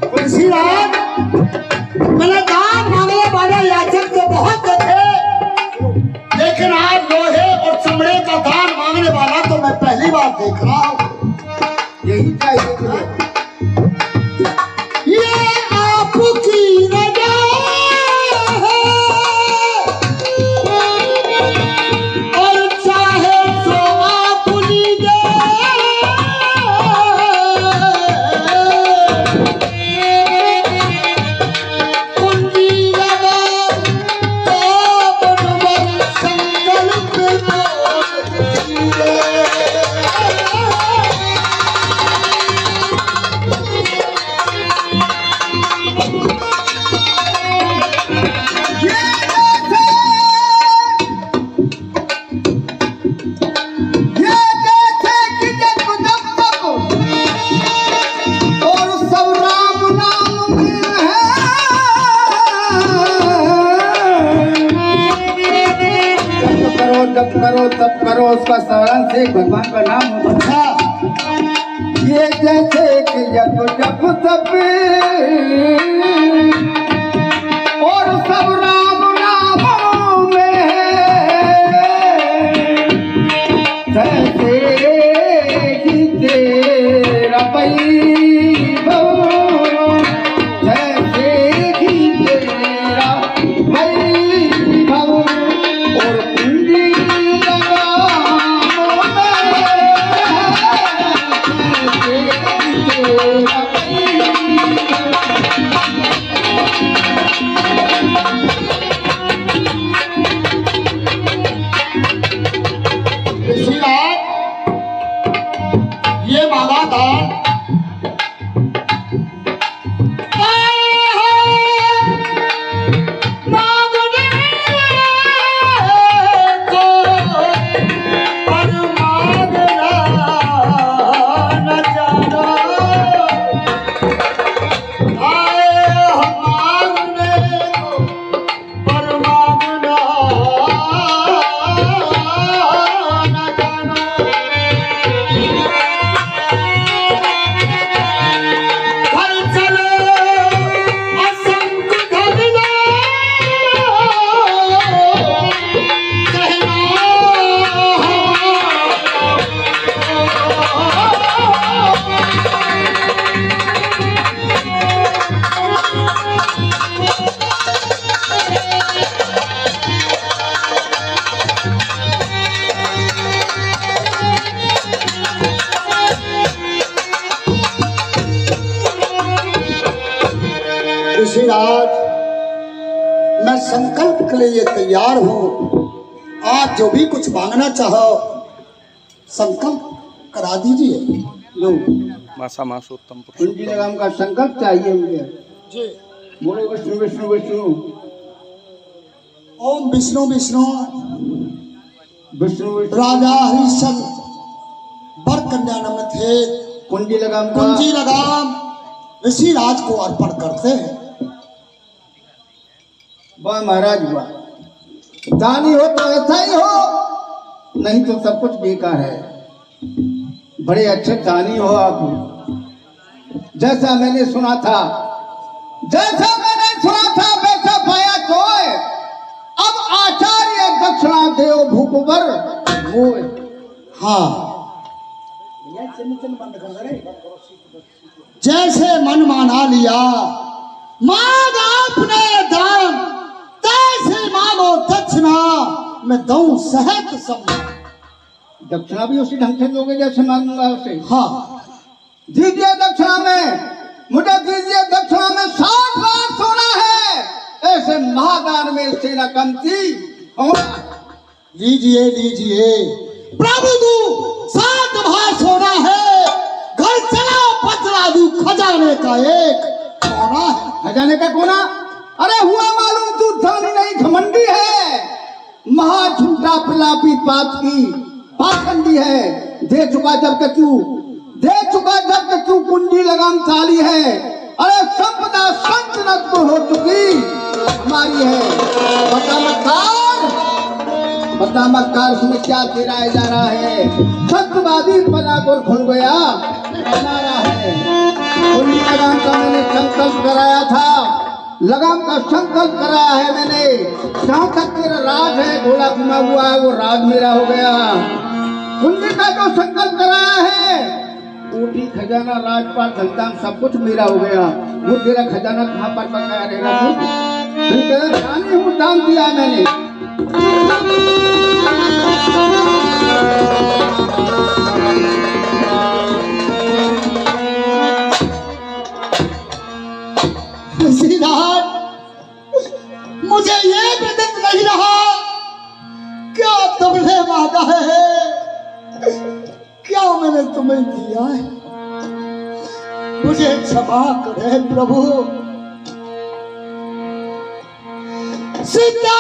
तुलसीराज, मैंने दान मांगने वाले याचक तो बहुत थे, लेकिन आज लोहे और चमड़े का दान मांगने वाला तो मैं पहली बार देख रहा हूँ। यही चाहिए मुझे। ये आपकी रजा है और चाहे तो आप लीजिए। जप करो तप करो, उसका स्मरण से भगवान का नाम हो। अच्छा, ये जैसे कि जप जप तप और सब राम नाम में जैसे कि तेरा वैभव, जैसे कि तेरा वैभव और कुंडी मैं संकल्प के लिए तैयार हूं। आप जो भी कुछ मांगना चाहो संकल्प करा दीजिए। लो मासूत्तम कुंजी लगाम का संकल्प चाहिए मुझे। जी। बोलो विष्णु विष्णु विष्णु। ओम विष्णु विष्णु। विष्णु विष्णु। राजा हरिश्चंद्र वर कन्या नम थे कुंजी लगाम का कुंजी लगाम ऋषि राज को अर्पण करते हैं। वाह महाराज वाह, दानी हो तो ऐसा ही हो, नहीं तो सब कुछ बेकार है। बड़े अच्छे दानी हो आप। जैसा मैंने सुना था वैसा पाया तो है। अब आचार्य दक्षिणा देव भूपवर मोय। हाँ, जैसे मन माना लिया मांग आपने दान, तैसे मांगो दक्षिणा मैं दूं सहत सब। दक्षिणा भी उसी ढंग से दोगे जैसे मांगूंगा उसे। हाँ, दीजिए दक्षिणा में, मुझे दीजिए दक्षिणा में 60 बार सोना है। ऐसे महादान में इससे न कमती होगा। लीजिए लीजिए प्रभु तू 7 बार सोना है। घर चला पतला दू खजाने का एक कोना है। खजाने का कोना? अरे हुआ मालूम तू धनी नहीं घमंडी है। महा झूठा पिलापी पाप की पाखंडी है। दे चुका जब तू कुंजी लगाम चाली है। अरे संपदा संतनत को हो चुकी हमारी है। बता मक्कार उसमें क्या तेराया जा रहा है। सत्यवादी पना को खुल गया हमारा है। कुंजी लगाम का मैंने संकल्प कराया था, लगाम का संकल्प कराया है मैंने। जहाँ तक तेरा राज है घोड़ा घुमा हुआ है वो राज मेरा हो गया। कुंजी का जो संकल्प कराया है कोठी खजाना राजपाट धनदान सब कुछ मेरा हो गया। वो तेरा खजाना कहाँ पर पकाया रहेगा? दानी हूँ, दान दिया मैंने। मुझे ये विदित नहीं रहा क्या तुमने मांगा है, क्या मैंने तुम्हें दिया है। मुझे क्षमा करे प्रभु। सीता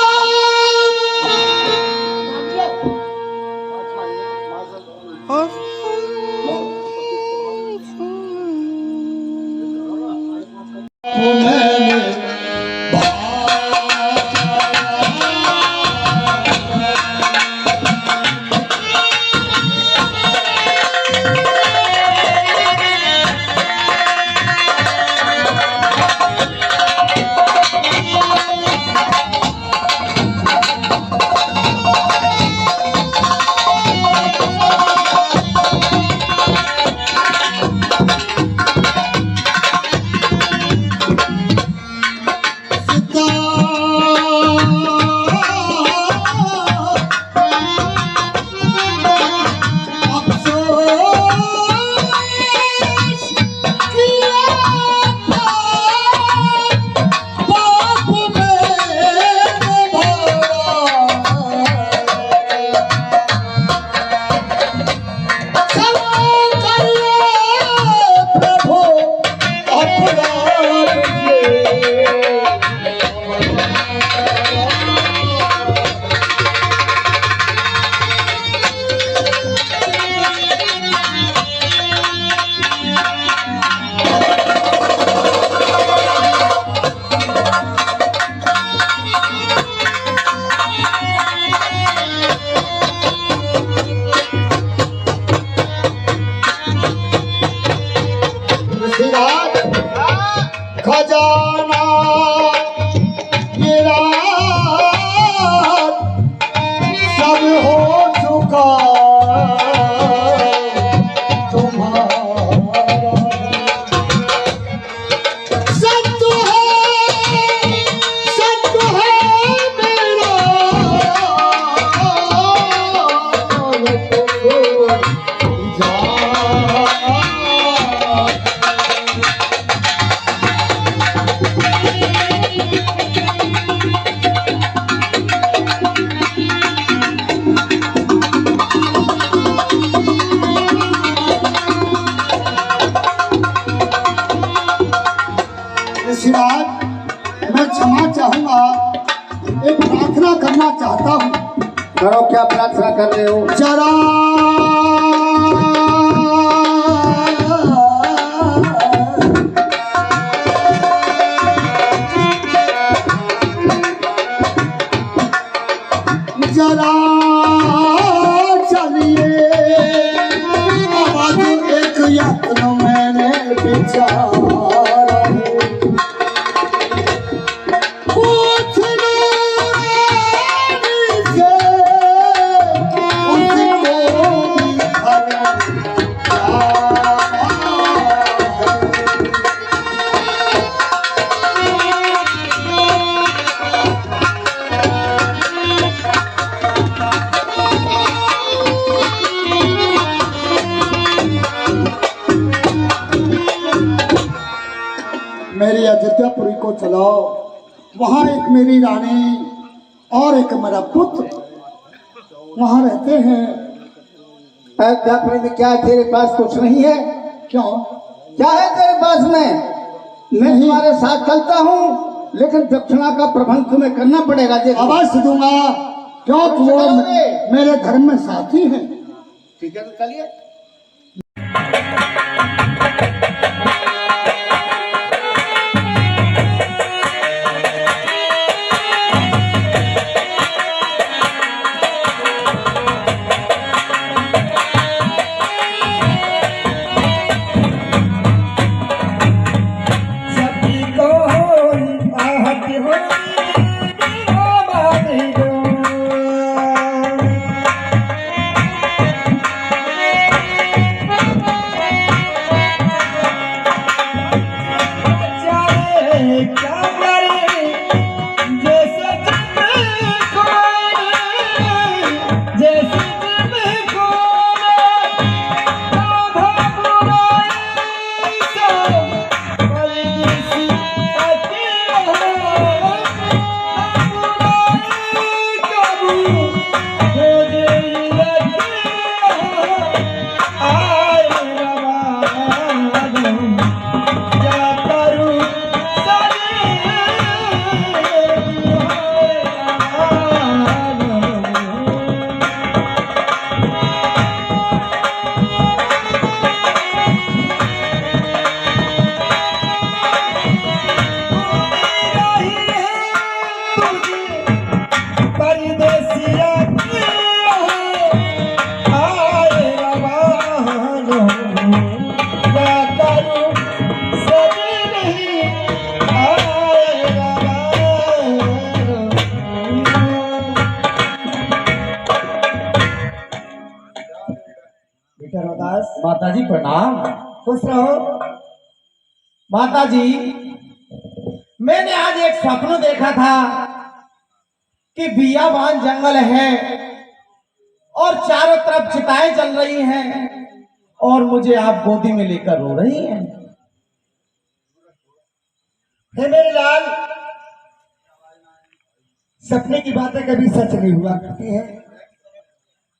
क्षमा चाहूंगा, एक प्रार्थना करना चाहता हूँ। करो, क्या प्रार्थना कर रहे हो? जरा जरा चलिए, आवाज एक यत्न मैंने विचारा है। पूछ लो से उसको मेरी अयोध्यापुरी को चलाओ, वहां एक मेरी रानी और एक मेरा पुत्र वहां रहते हैं। अयोध्यापुरी में क्या है तेरे पास? कुछ नहीं है। क्यों? क्या है तेरे पास में? मैं तुम्हारे साथ चलता हूँ, लेकिन दक्षिणा का प्रबंध तुम्हें करना पड़ेगा। देखो, अवश्य दूंगा, क्योंकि वो मेरे धर्म में साथी हैं। ठीक है, तो चलिए। माता जी प्रणाम। खुश रहो। माता जी, मैंने आज एक सपना देखा था कि बियाबान जंगल है और चारों तरफ चिताएं जल रही हैं और मुझे आप गोदी में लेकर रो रही हैं। हे मेरे लाल, सपने की बातें कभी सच नहीं हुआ करती हैं।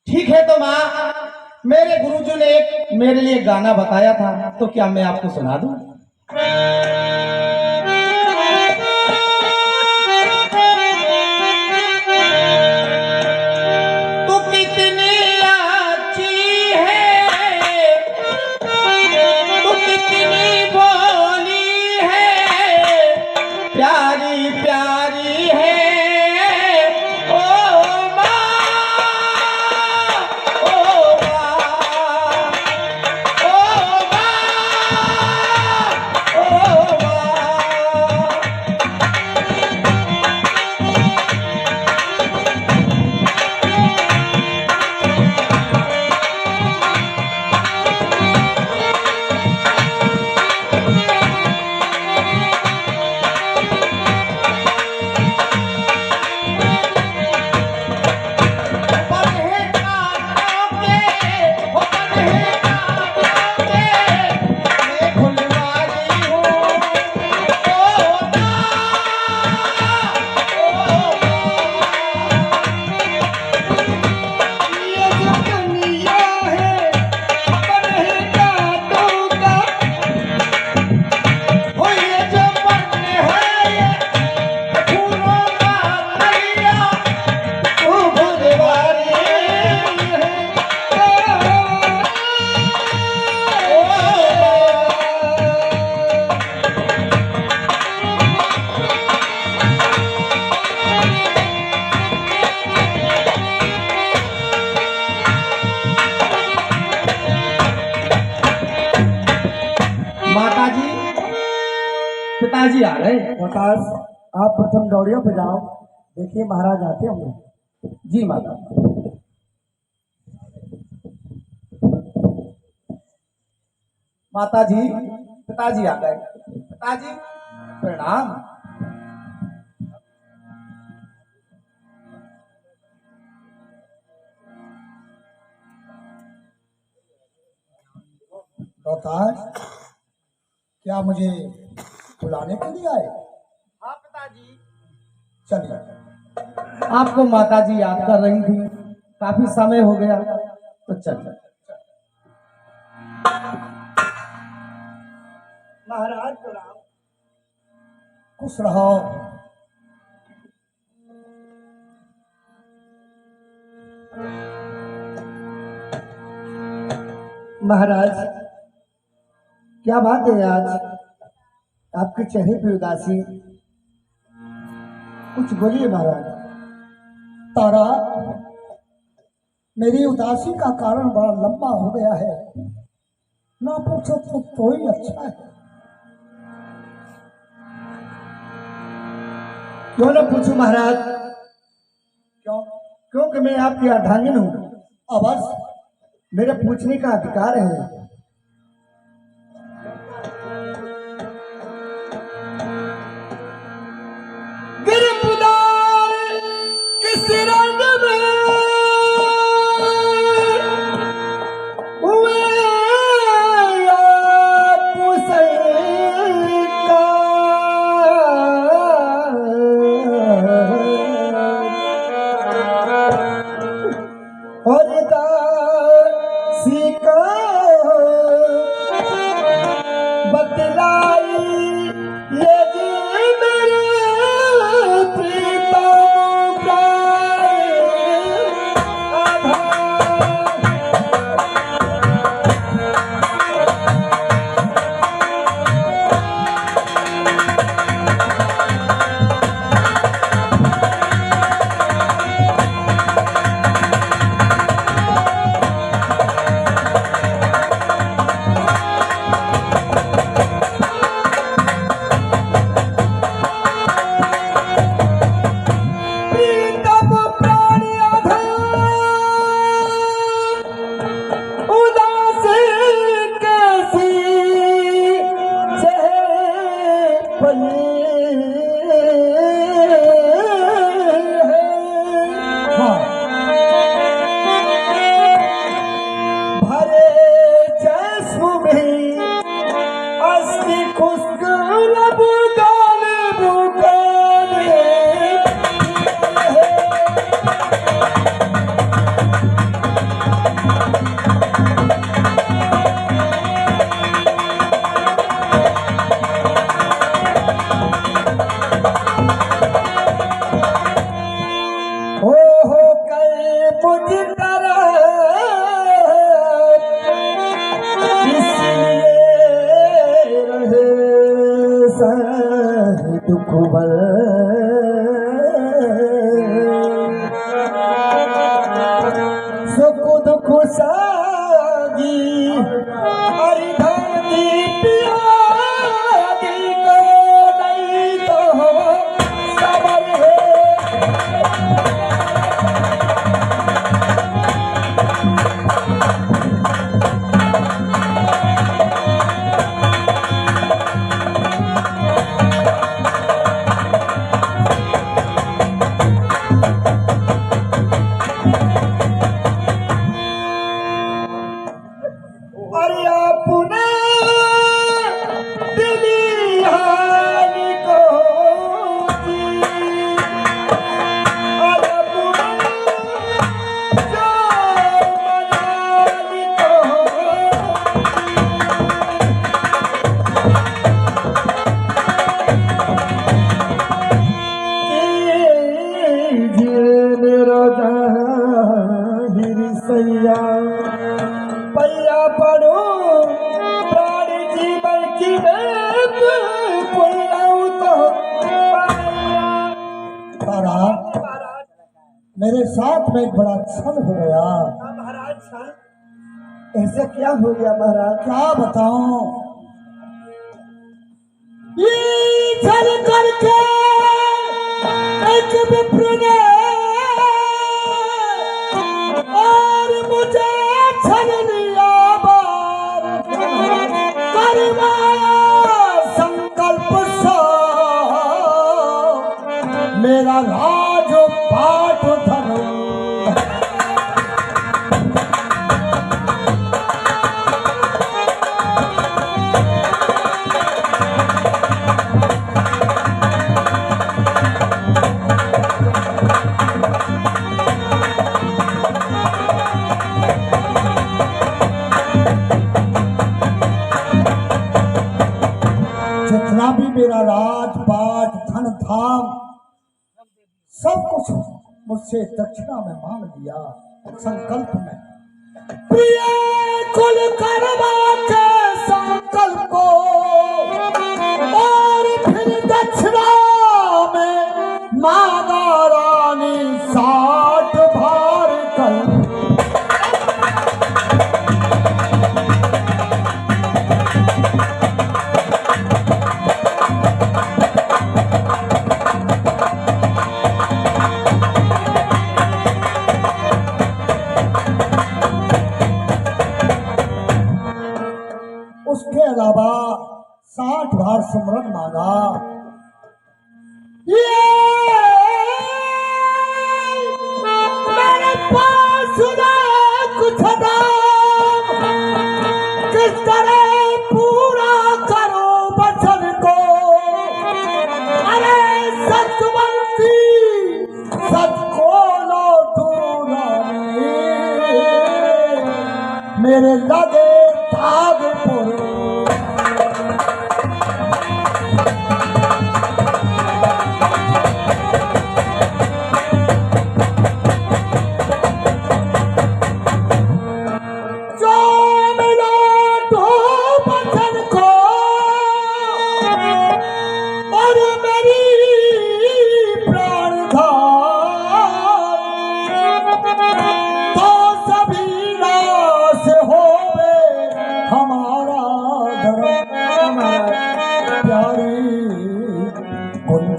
ठीक है तो माँ, मेरे गुरुजी ने एक मेरे लिए गाना बताया था, तो क्या मैं आपको सुना दूं? तू कितनी अच्छी है, तू कितनी भोली है, प्यारी प्यारी है। Oh पिताजी आ गए। प्रकाश आप प्रथम दौड़ियों पे जाओ, देखिए महाराज आते होंगे। जी माता। माता जी, पिताजी आ गए। पिताजी प्रणाम। प्रकाश, क्या मुझे बुलाने के लिए आए? हाँ पिताजी। चलिए। आपको माता जी याद कर रही थी, काफी समय हो गया, तो चलिए। महाराज प्रणाम। खुश रहो। महाराज क्या बात है आज आपके चेहरे पे उदासी, कुछ बोलिए महाराज। तारा, मेरी उदासी का कारण बड़ा लंबा हो गया है, ना पूछो तो ही अच्छा है। क्यों ना पूछूं महाराज? क्यों? क्योंकि मैं आपकी अर्धांगिन हूँ, अवश्य। मेरे पूछने का अधिकार है। गिरफ्तार किस रंग में हुए आप और दासी का बतलाई ये जी मेरे प्रीतम प्राण आधार। प्रीतम प्राण आधार उदास कैसी चेहरे पली है। भरे चश्म में असली खुश्क लब गाने बुकाने हो कर मुझ तरह इसलिए रहे सह दुख भर सुख दुख सागी अरिधानी पियादी को नहीं तो सबर है। अरे अपने दिली हाल को अरे अपने जो मनाली को मेरा जाहिर सैया पैया पड़ो प्राण जीवन की तारा, मेरे साथ में एक बड़ा छल हो गया। महाराज छल ऐसा क्या हो गया महाराज? क्या बताऊं? ये चल करके एक विप्र ने और मुझे छल लिया बार करवाया संकल्प सा मेरा राज पाठ धरो जितना भी मेरा राजपाट धन धाम सब कुछ मुझसे दक्षिणा में मांग लिया संकल्प में प्रिय कुल करवा के संकल्प को और फिर दक्षिणा में मांगा रानी 60 भार कर उसके अलावा 60 भार सुमरन मांगा ये मेरे पास ना कुछ दाम किस तरह पूरा करो वचन को अरे सतवंती सत को लौटो रानी मेरे लगे धाग पुर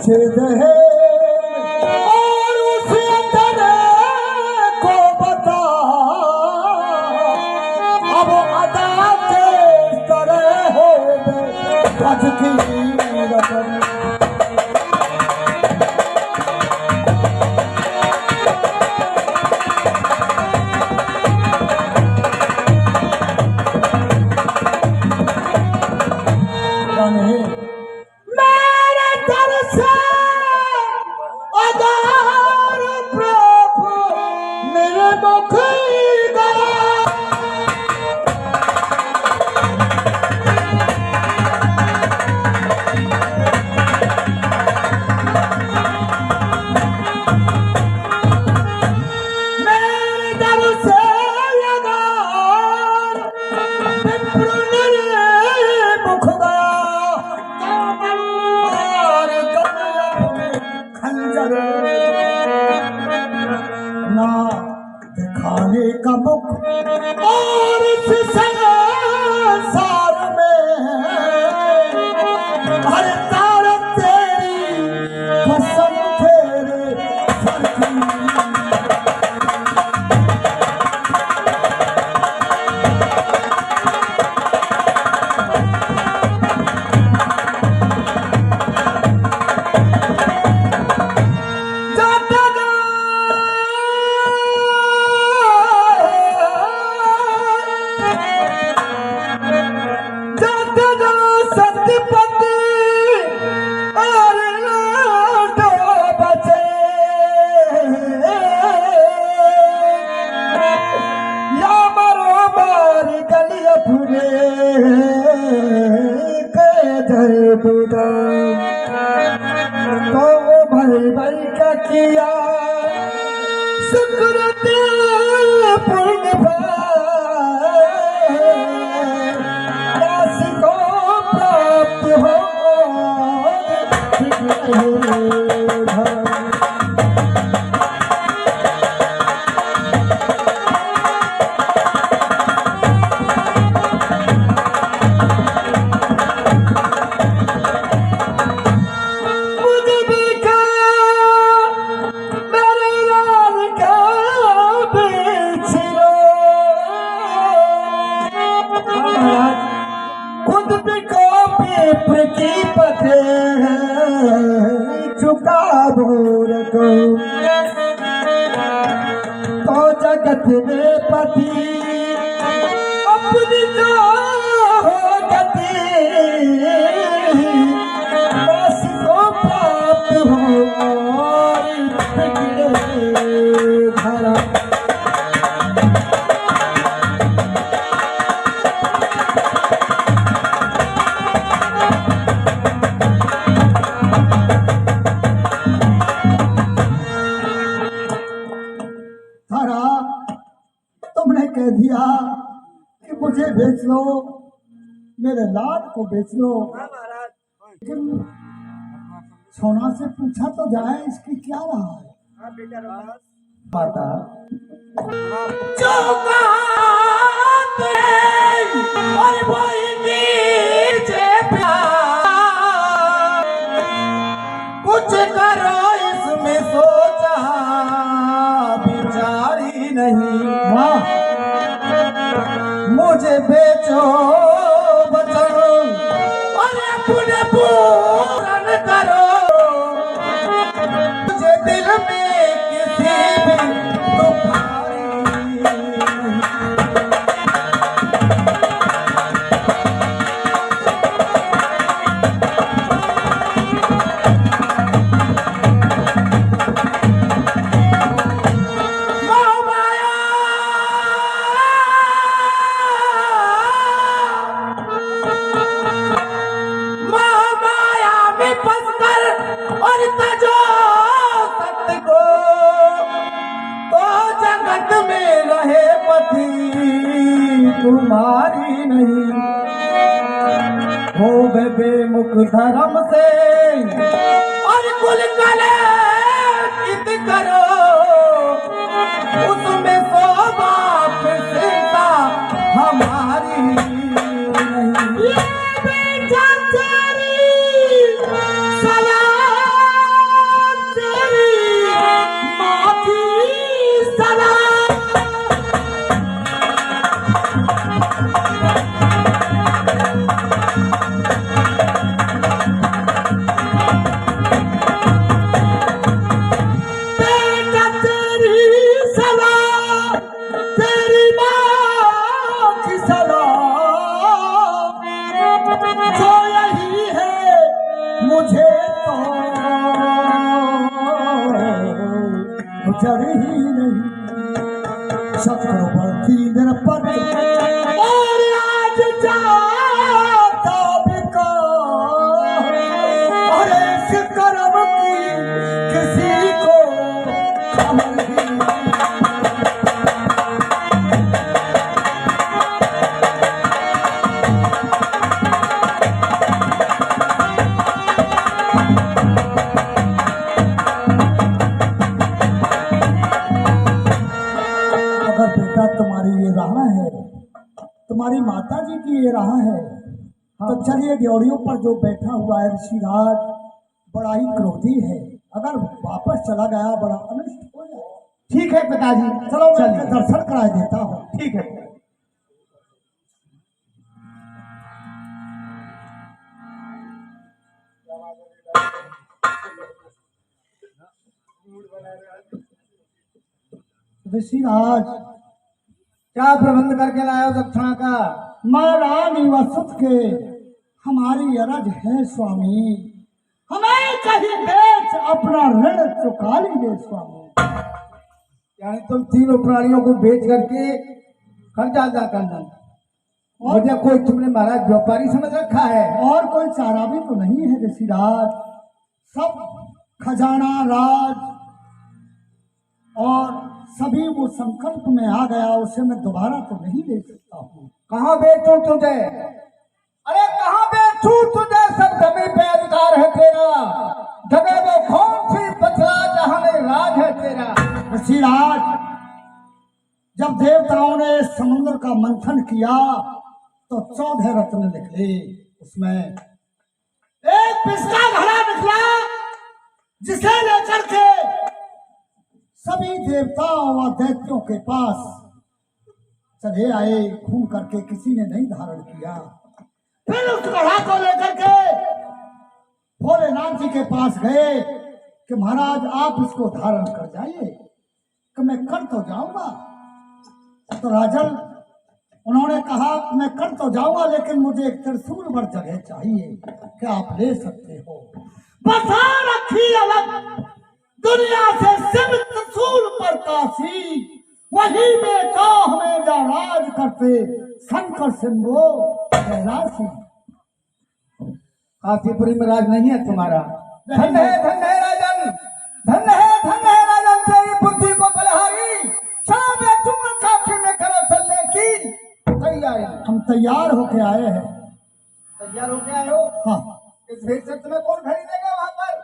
है और उस अंदर को बता अब अदा के तरह हो गज की रकम ना दिखाने का मुख और इस संसार में हर तार तेरी कसम तेरे सर की तो भरी भरी का किया शुक्र पुण्य दास को प्राप्त हो और कहूं तो जगत में पति अपनी जो हो गति बस को प्राप्त हो और बिगड़े धरा। तुमने कह दिया कि मुझे बेच लो, मेरे लाल को बेच लो, लेकिन सोना से पूछा तो जाए इसकी क्या रहा है। माता कुछ करो इसमें सोचा बिचारी नहीं। वाह मुझे बेचो बचो और अपने पूरन करो, मुझे दिल में किसी भी तुम्हारी तुम्हारी नहीं हो बेमुख धर्म से और कुल कलंकित करो, उसमें सो बाप सीता हमारी नहीं। बेटा तेरी सलाम तेरी माँ की सलाम। जड़ ही नहीं चक्रवर्ती निरपत और आज जाता बिका और इस कर्म की किसी को खबर ही नहीं। तुम्हारी ये राह है, तुम्हारी माता जी की ये राह है, तो चलिए ड्योड़ियों पर जो बैठा हुआ है ऋषिराज बड़ा ही क्रोधी है, अगर वापस चला गया बड़ा अनिष्ट हो जाए। ठीक है पिताजी, चलो मैं दर्शन करा देता हूँ। ठीक है। ऋषिराज क्या प्रबंध करके लाया हो दक्षिणा का? महारानी वसुत के हमारी अरज है स्वामी, हमें कहीं बेच अपना ऋण चुका लीजिए स्वामी। यानी तुम तीनों प्राणियों को बेच करके कर्जा अदा करना, मुझे कोई तुमने महाराज व्यापारी समझ रखा है? और कोई चारा भी तो नहीं है ऋषिराज, सब खजाना राज और सभी वो संकल्प में आ गया, उसे मैं दोबारा तो नहीं ले सकता हूँ। कहाँ बेचूं तुझे? अरे कहाँ बेचूं तुझे? सब जमीन पे अधिकार है तेरा, जगह वो कौन सी बचला जहाँ में राज है तेरा। ऋषिराज जब देवताओं ने समुद्र का मंथन किया तो 14 रत्न निकले, उसमें एक पिस्का घड़ा निकला जिसे लेकर के सभी देवताओं व दैत्यों के पास चले आए, घूम करके किसी ने नहीं धारण किया। फिर उस घड़ा को लेकर के भोलेनाथ जी के पास गए, कि महाराज आप इसको धारण कर जाइए, कि मैं कर तो जाऊंगा। तो राजन उन्होंने कहा मैं कर तो जाऊंगा, लेकिन मुझे एक त्रिशूल भर जगह चाहिए, क्या आप ले सकते हो? बसा रखी अलग दुनिया से सिर्फ त्रिशूल पर काशी, वही में तो हमें जा राज करते शंकर सिंह कैलाशी। काशीपुरी में राज नहीं है तुम्हारा। धन्य है राजन, धन्य है राजन तेरी बुद्धि को बलहारी। चलो मैं तुम काफी में करो चलने की तैयारी। हम तैयार होके आए हैं। तैयार होके आए हो? हाँ। इस भेष से तुम्हें कौन खरीदेगा वहां पर?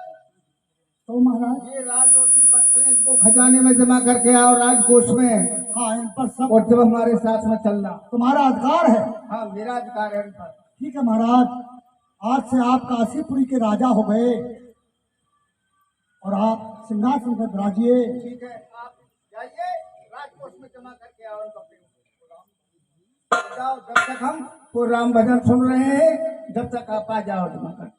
तो महाराज ये राजकोष की बच्चे इसको खजाने में जमा करके आओ राजकोष में। हाँ, इन पर सब और जब हमारे साथ में चलना तुम्हारा अधिकार है। हाँ मेरा अधिकार है इन पर। ठीक है महाराज, आज से आप काशीपुरी के राजा हो गए और आप सिंहासन पर विराजिए। ठीक है, आप जाइए राजकोष में जमा करके आओ उनको। जाओ, जब तक हम वो राम भजन सुन रहे हैं, जब तक आप आ जाओ जमा कर।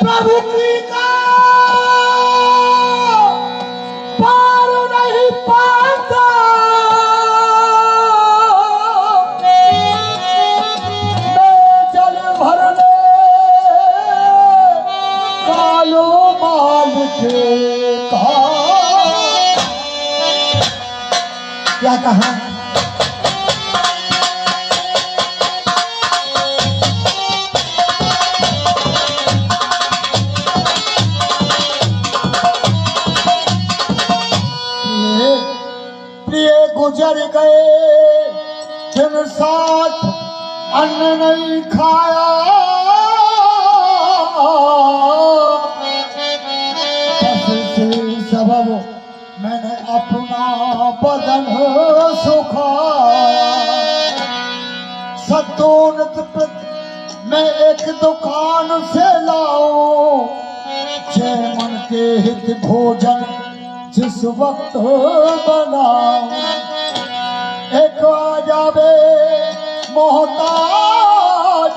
प्रभु की का पार नहीं पाता, मैं जल भरने कालो माल के कहा। क्या कहा? गुजर गए दिन साथ अन्न नहीं खाया, से सबब मैंने अपना बदन सुखाया। सतोन्नत प्रति मैं एक दुकान से लाऊं, जय मन के हित भोजन जिस वक्त बनाऊं। एक आ जावे मोहताज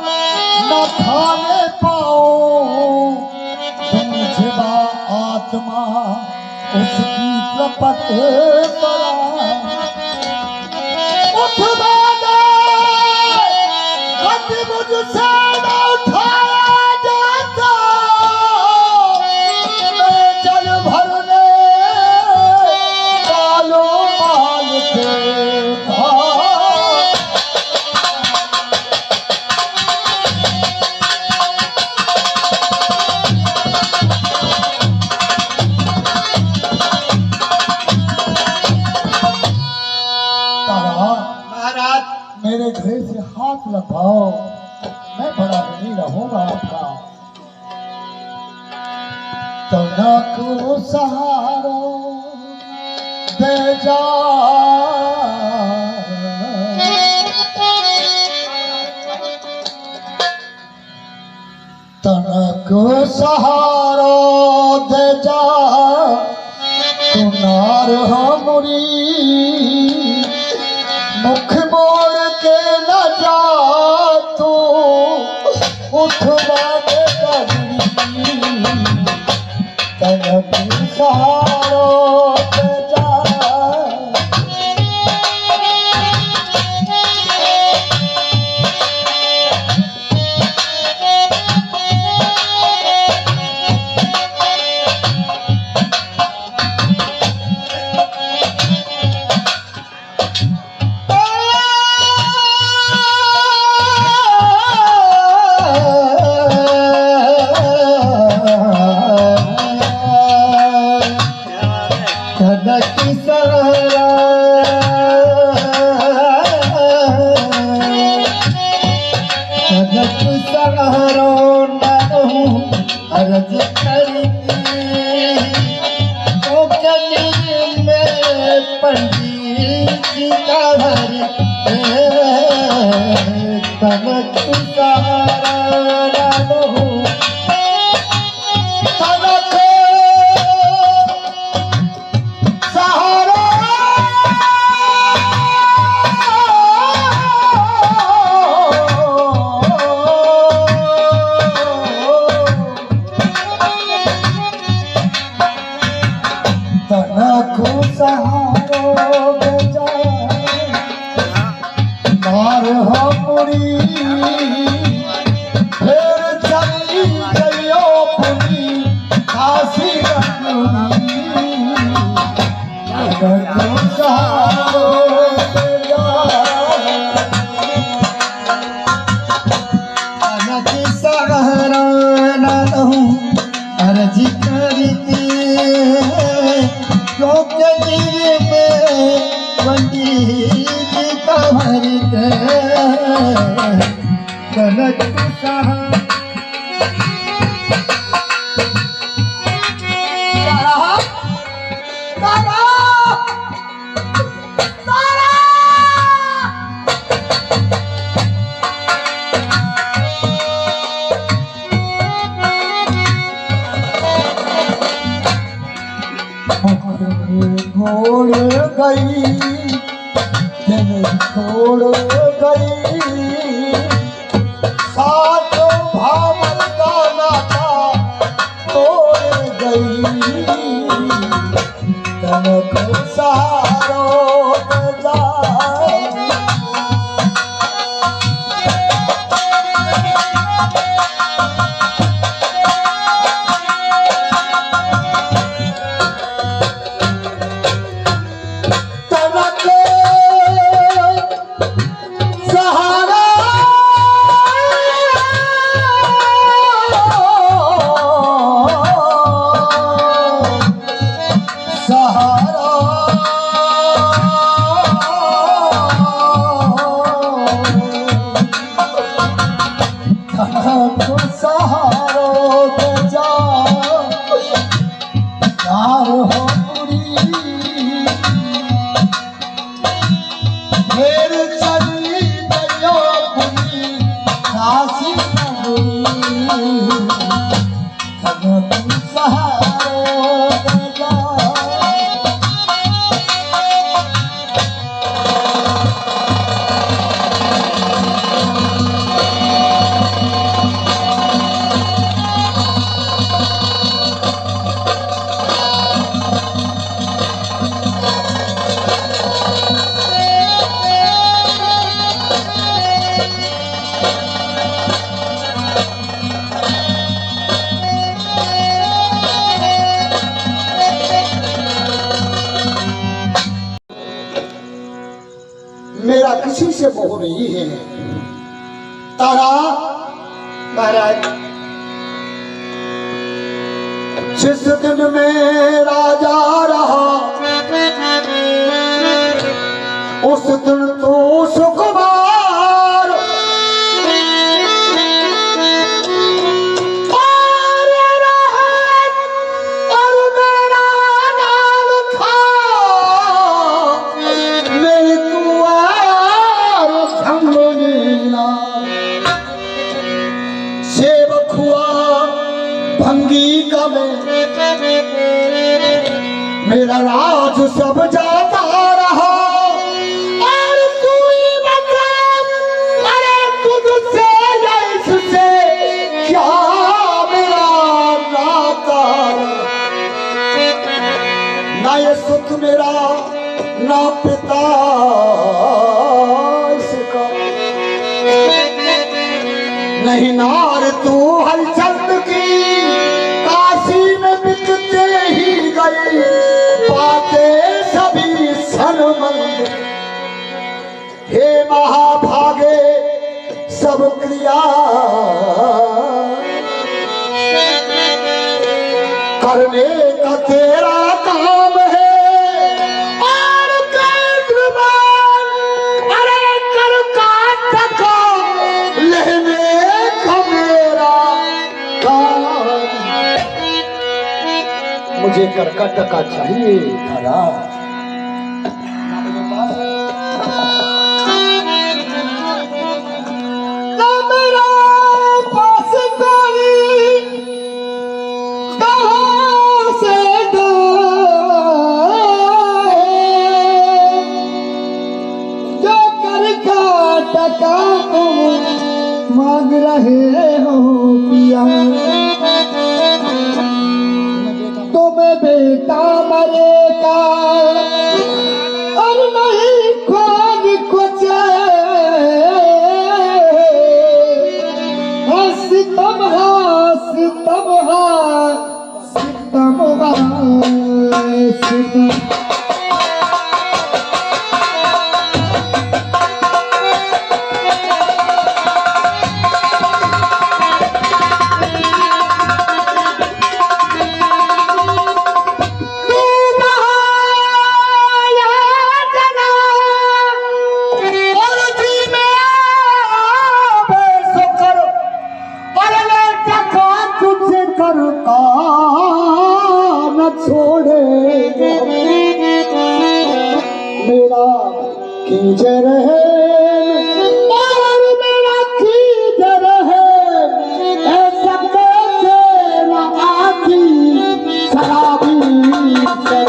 न खाने पाऊं, तुम जिबा आत्मा उसकी त्रपत करा। उठवा दे कभी मुझसे न उठाया जाता, मैं जल भरने कालो माल के भाव। महाराज मेरे घर से हाथ लगाओ, मैं बड़ा नहीं रहूंगा आपका। तना को सहारा दे जा, तना को सहारा दे जा, तू नार हमरी मुख मोड़ के न जा, तू उठवा दे तनक सहारो दे जा। हार हो पुरी फिर चली गयो पुरी काशी अर्जी करती क्योंकि दिल में पंडित कमर के कनक छोड़ गई छोड़ गई साथ भावल का नाता तोड़ गई तनक सहारो मेरा किसी से मोह नहीं है तारा महाराज जिस दिन में राजा रहा उस दिन तो सुकुमार और मेरा नाम था मेरी सेवक हुआ भंगी का मेरा राज सब जाता रहा और तू ही बता अरे तुझसे या इससे क्या मेरा नाता ना ये सुख मेरा ना पिता नहीं नार तू हलचल की काशी में बिकते ही गई बातें सभी सनमंद हे महाभागे सब क्रिया करने का तेरा काम है मुझे करकट का चाहिए धरा मेरा पास कहाँ से जो करकट का मांग रहे हो पिया बेटा मरेगा और नहीं खोज कुछ कीजे रहे और मेरा कीजे रहे ऐसा कैसे न आती शराबी से।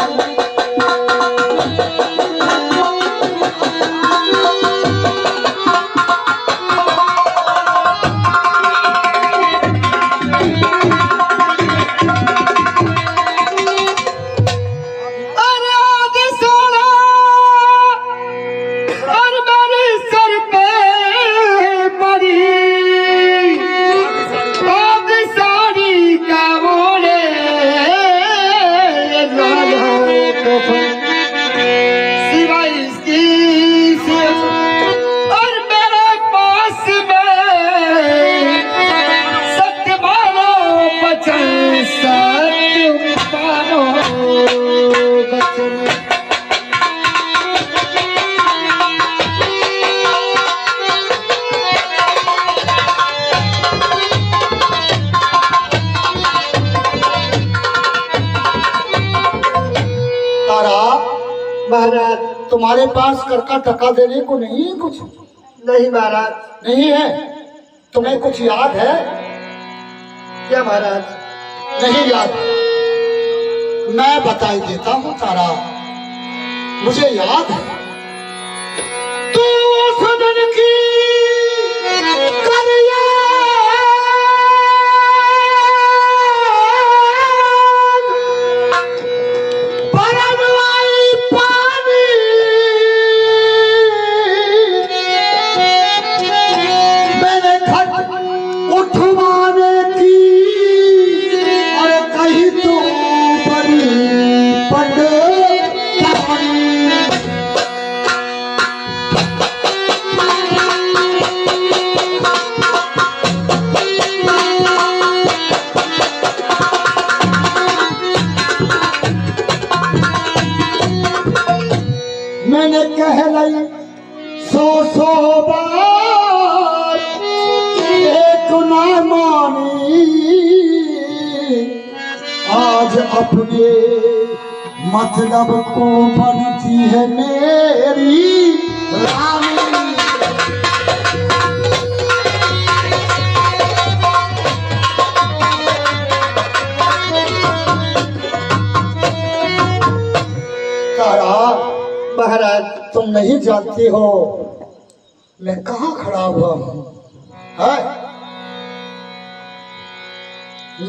महाराज तुम्हारे पास कर का टका देने को नहीं है कुछ? नहीं महाराज। नहीं है? तुम्हें कुछ याद है? क्या महाराज? नहीं याद? मैं बताई देता हूँ तारा, मुझे याद है। तू सदन की करिया मैंने कह ली 100 बार एक ना मानी, आज अपने मतलब को बनती है मेरी रानी। महाराज तुम नहीं जानती हो मैं कहाँ खड़ा हुआ हूँ?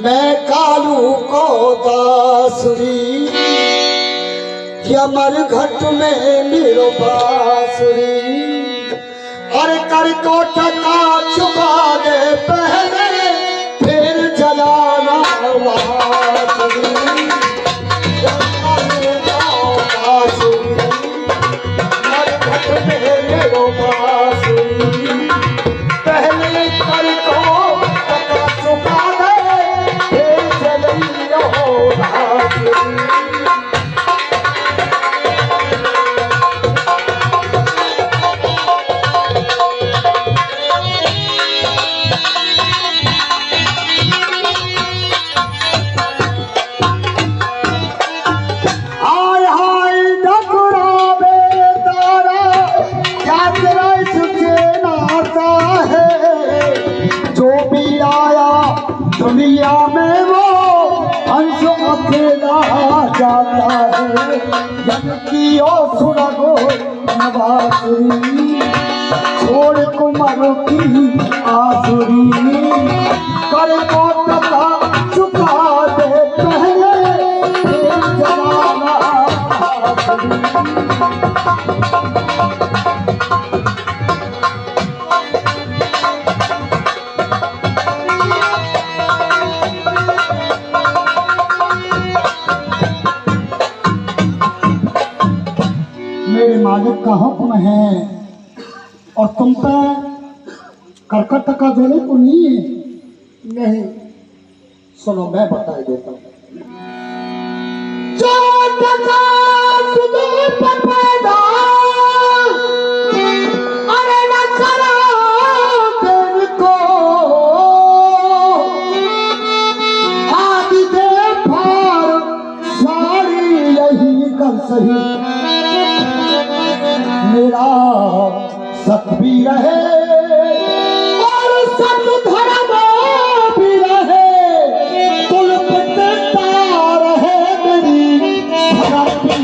मैं कालू को दासुरी यमर घट में मेरो बासुरी, और कर को टका चुका दे पहले फिर जलाना बासुरी। पहले कर को टका चुका दे फिर जलियो बासुरी। दुनिया में वो हंस अकेला जाता है, की ओ सुना गो नवासुरी छोड़ कुमार की आसुरी, कर को टका चुका दे पहले फिर जलाना बासुरी। मेरे मालिक का हुक्म है और तुम पे करकट टका देने को नहीं है। नहीं सुनो मैं बता देता हूँ। जो टका तुझे पर पैदा अरे न करो तेरे को आदि दे फार सारी यही कर सही मेरा सत भी रहे और सत धर्म भी रहे, कुल पिता रहे मेरी धरती।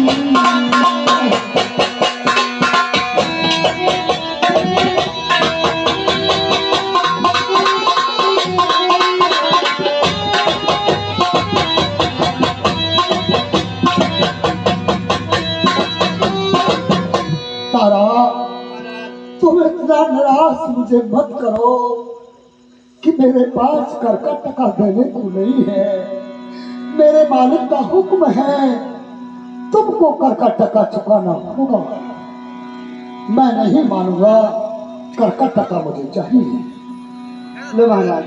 तारा, तुम इतना निराश मुझे मत करो कि मेरे पास कर का टका देने को नहीं है। मेरे मालिक का हुक्म है, तुमको कर का टका चुकाना होगा। मैं नहीं मानूंगा, कर का टका मुझे चाहिए। लो महाराज।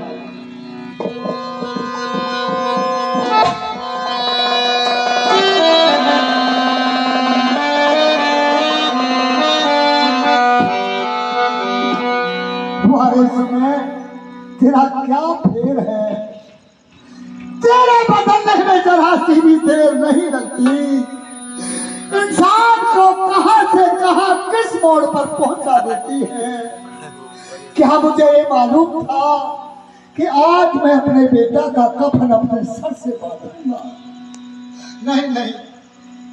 तुम्हारे समय तेरा क्या फेर है, तेरे बदलने में जरा सी भी देर नहीं लगती। इंसान को कहां से कहां किस मोड़ पर पहुंचा देती है। क्या मुझे ये मालूम था कि आज मैं अपने बेटा का कफन अपने सर से बांधूंगा? नहीं नहीं,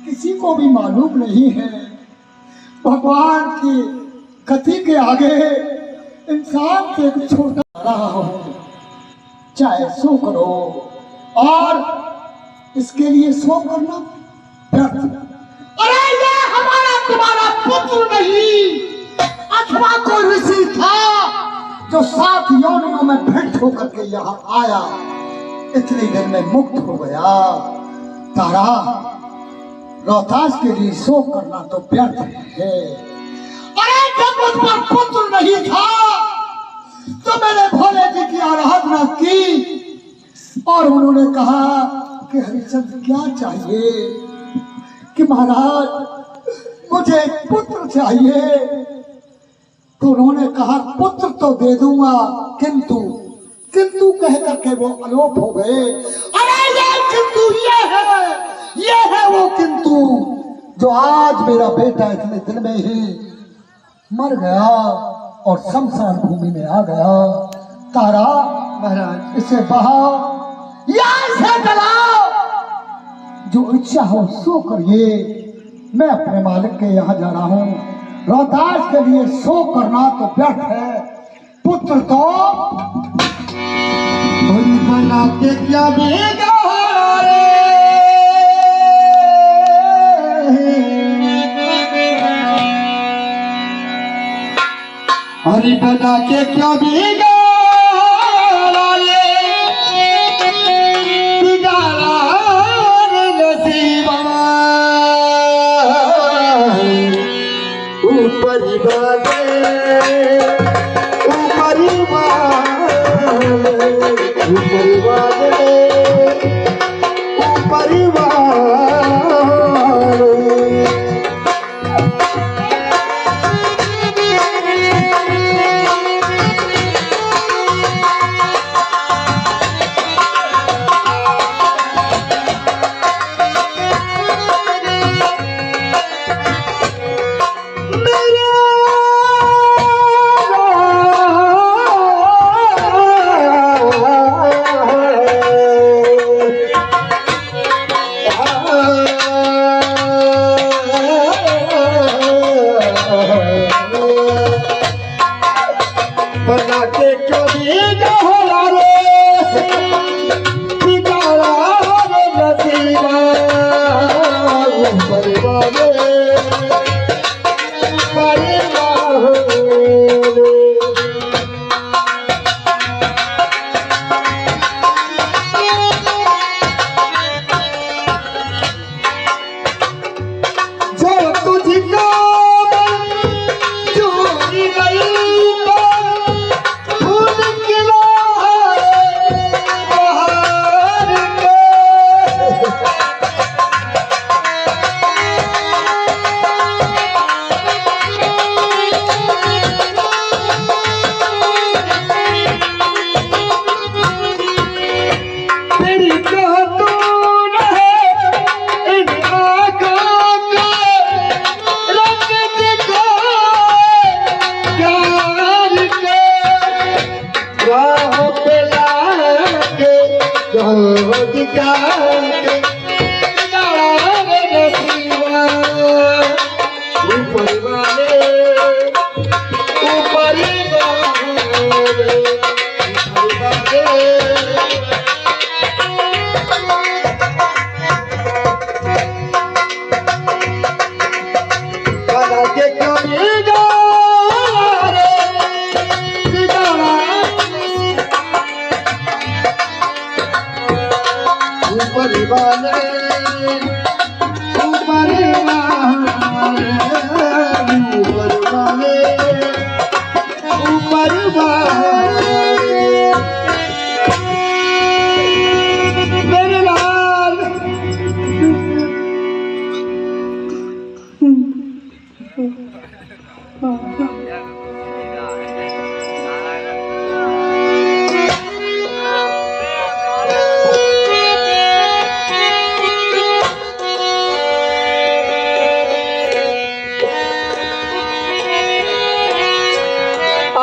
किसी को भी मालूम नहीं है। भगवान की गति के आगे इंसान से भी छोटा रहा हूं। चाहे सो करो, और इसके लिए सो करना व्यर्थ। अरे ये हमारा तुम्हारा पुत्र नहीं, अथवा कोई ऋषि था जो 7 योनियों में भेंट होकर के यहाँ आया, इतनी देर में मुक्त हो गया। तारा, रोहतास के लिए सो करना तो व्यर्थ है। अरे जब मुझ पर पुत्र नहीं था तो मैंने भोले जी की आराधना की, और उन्होंने कहा कि हरिचंद्र क्या चाहिए, कि महाराज मुझे पुत्र चाहिए। तो उन्होंने कहा पुत्र तो दे दूंगा, किंतु किंतु कह करके वो अलोप हो गए। अरे ये किंतु ये है वो किंतु जो आज मेरा बेटा इतने दिन में ही मर गया और शमशान भूमि में आ गया। तारा, महाराज इसे बहाओ या इसे जलाओ, जो इच्छा हो सो करिए। मैं अपने मालिक के यहाँ जा रहा हूँ। रोहतास के लिए सो करना तो व्यर्थ है, पुत्र तो बना के क्या देगा हरि बना के क्या बिगाड़ा नसीबा ऊपर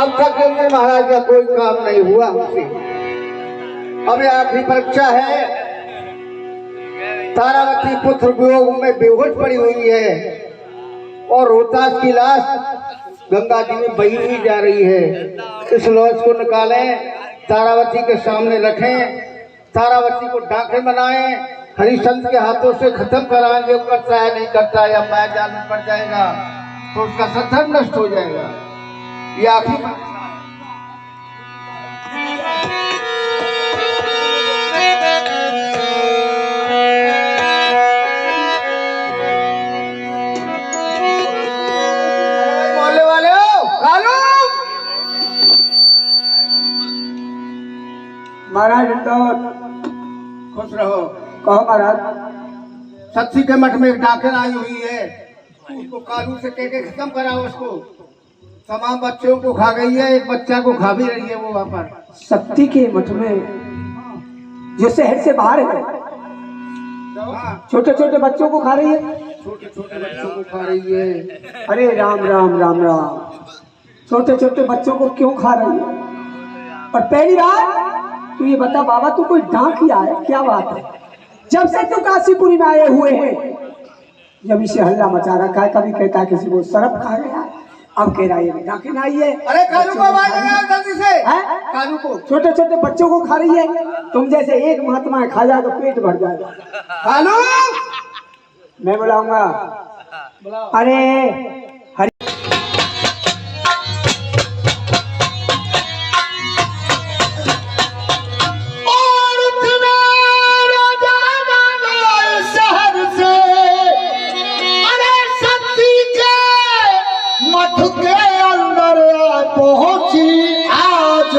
अब तक इंद्र महाराज का कोई काम नहीं हुआ हमसे। अब ये आखिरी परीक्षा है। तारावती पुत्र वियोग में बेहोश पड़ी हुई है और रोहतास की लाश गंगा जी में बही हुई जा रही है। इस लाश को निकालें, तारावती के सामने रखें, तारावती को डाके बनाएं, हरिश्चंद्र के हाथों से खत्म कराएंगे। वो करता है नहीं करता है, या माया जाल में पड़ जाएगा तो उसका सत्संग नष्ट हो जाएगा। ये आखिरी मोहल्ले वाले हो, कालू महाराज इंदौर खुश रहो। कहो महाराज। सत्सी के मठ में एक डाकन आई हुई है, उसको कालू से कह के खत्म कराओ। उसको तमाम बच्चों को खा गई है, एक बच्चा को खा भी रही है वो वहाँ पर। शक्ति के मठ में जो शहर से बाहर है, छोटे छोटे बच्चों को खा रही है। छोटे छोटे बच्चों को खा रही है। अरे राम राम राम राम, छोटे छोटे बच्चों को क्यों खा रही है? और पहली बात तू ये बता बाबा, तू कोई डाकिया है? क्या बात है? जब से तू काशीपुरी में आए हुए हैं, जब इसे हल्ला मचा रखा है, कभी कहता है किसी को सरफ खा गया, अब कह रहा है डाकिन आई है। अरे कालू को आवाज लगाओ जल्दी से। कालू को छोटे छोटे बच्चों को खा रही है। तुम जैसे एक महात्मा है, खा जाए तो पेट भर जाएगा। कालू मैं बुलाऊंगा। अरे हरि शहर से अरे शक्ति के मठ के अंदर पहुंची आज।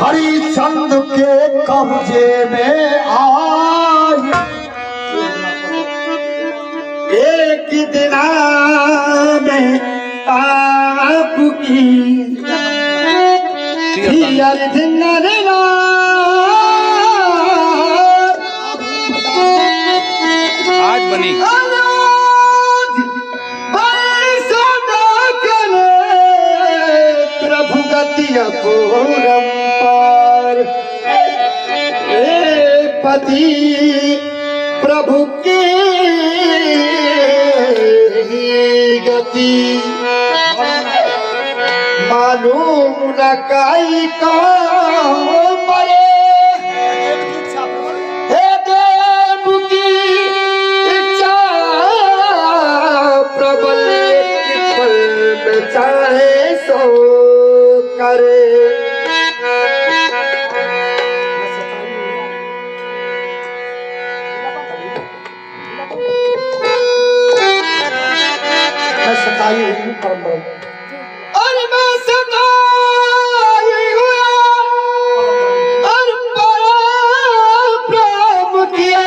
हरिचंद के कब्जे में आई एक दिन में आपकी आज बनी प्रभु गतिया पूरम पार पति प्रभु की गति मालूम न काई को मरे हे देव की इच्छा प्रबल पल में चाहे सो करे। और मैं सताई हुआ और प्रेम किए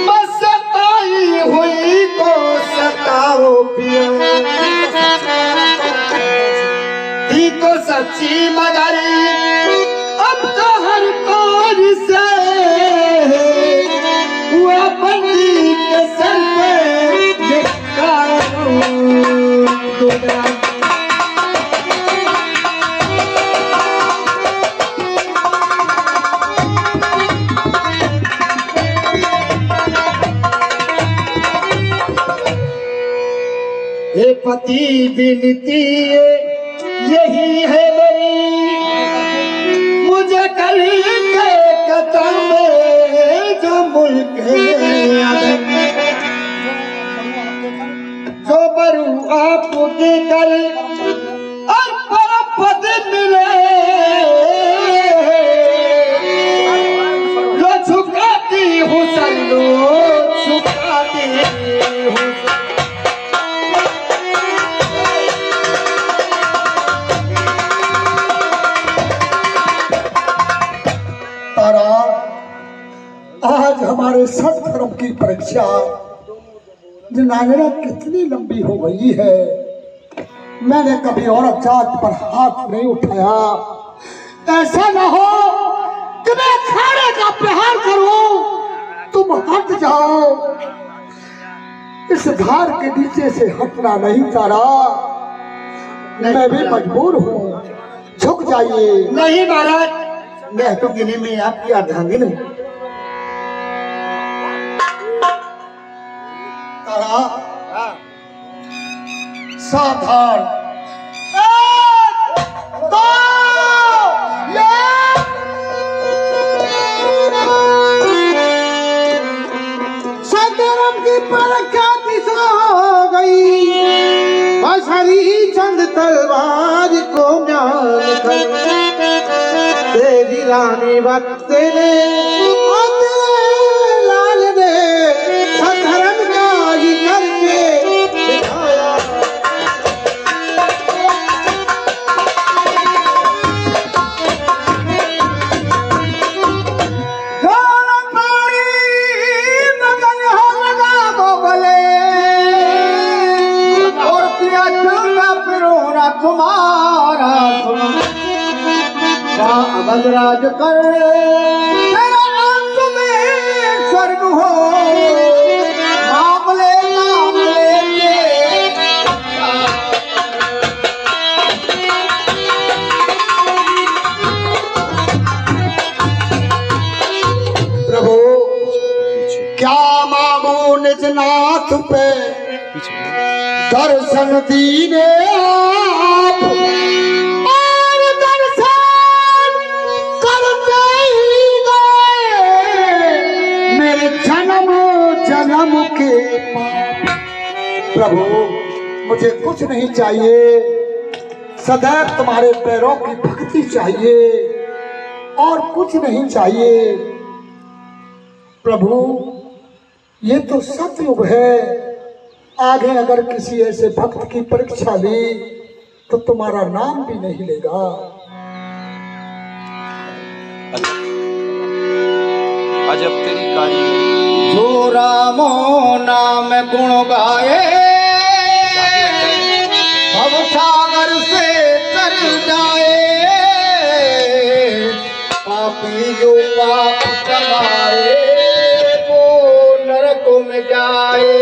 मैं सताई हुई को सताओ पिया थी तो सच्ची मगर अब तो हर को पति विनती यही है मेरी, मुझे कल के कदम जो मुल्क जो बरू आप देकर और पर पद मिले, लो झुकाती हूँ सल्लो झुकाती हूँ। तारा, आज हमारे सत धर्म की परीक्षा नागरा कितनी लंबी हो गई है। मैंने कभी औरत जात पर हाथ नहीं उठाया। ऐसा न हो कि मैं खाने का प्रहार करूं, तुम हट जाओ। इस धार के नीचे से हटना नहीं तारा, मैं भी मजबूर हूँ, झुक जाइए। नहीं महाराज, मैं तो गिने में आपकी अर्धांगिनी हूँ। तारा, सावधान। सदरम की परीक्षा दिशा हो गई, बस हरी चंद तलवार को ज्ञान कर तेरी रानी वक्त ने लाल ने सधर्म का ही करके दिखाया। तुम्हारा अबदराज कर तेरा अंत में स्वर्ग हो, मामले प्रभु क्या मांगू निज नाथ पे दर्शन दीने आप, और दर्शन करते ही गए मेरे जन्म जन्म के पाप। प्रभु मुझे कुछ नहीं चाहिए, सदैव तुम्हारे पैरों की भक्ति चाहिए और कुछ नहीं चाहिए। प्रभु ये तो सतयुग है, आगे अगर किसी ऐसे भक्त की परीक्षा ली तो तुम्हारा नाम भी नहीं लेगा। अजब तेरी कारीगरी। जो रामो नाम गुण गाए, भवसागर से तर जाए, पापी जो पाप कमाए वो नरक में जाए।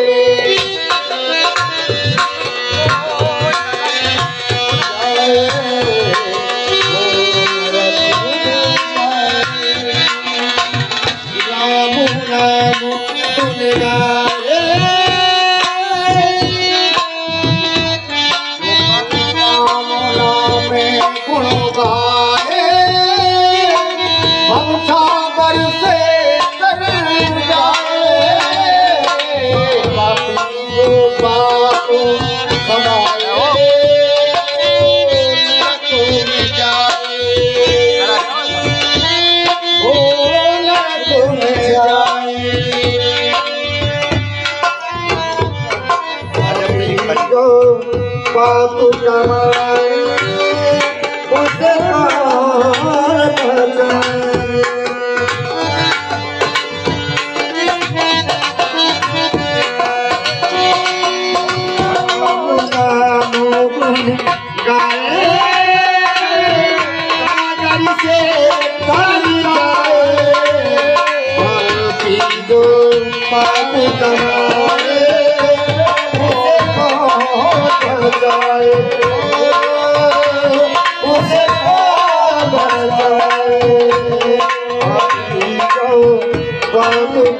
पाप कमाए उसे पाप जाए।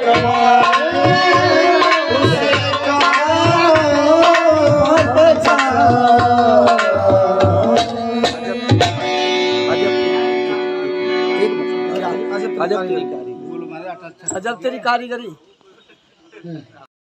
कमाए अजब तेरी कारीगरी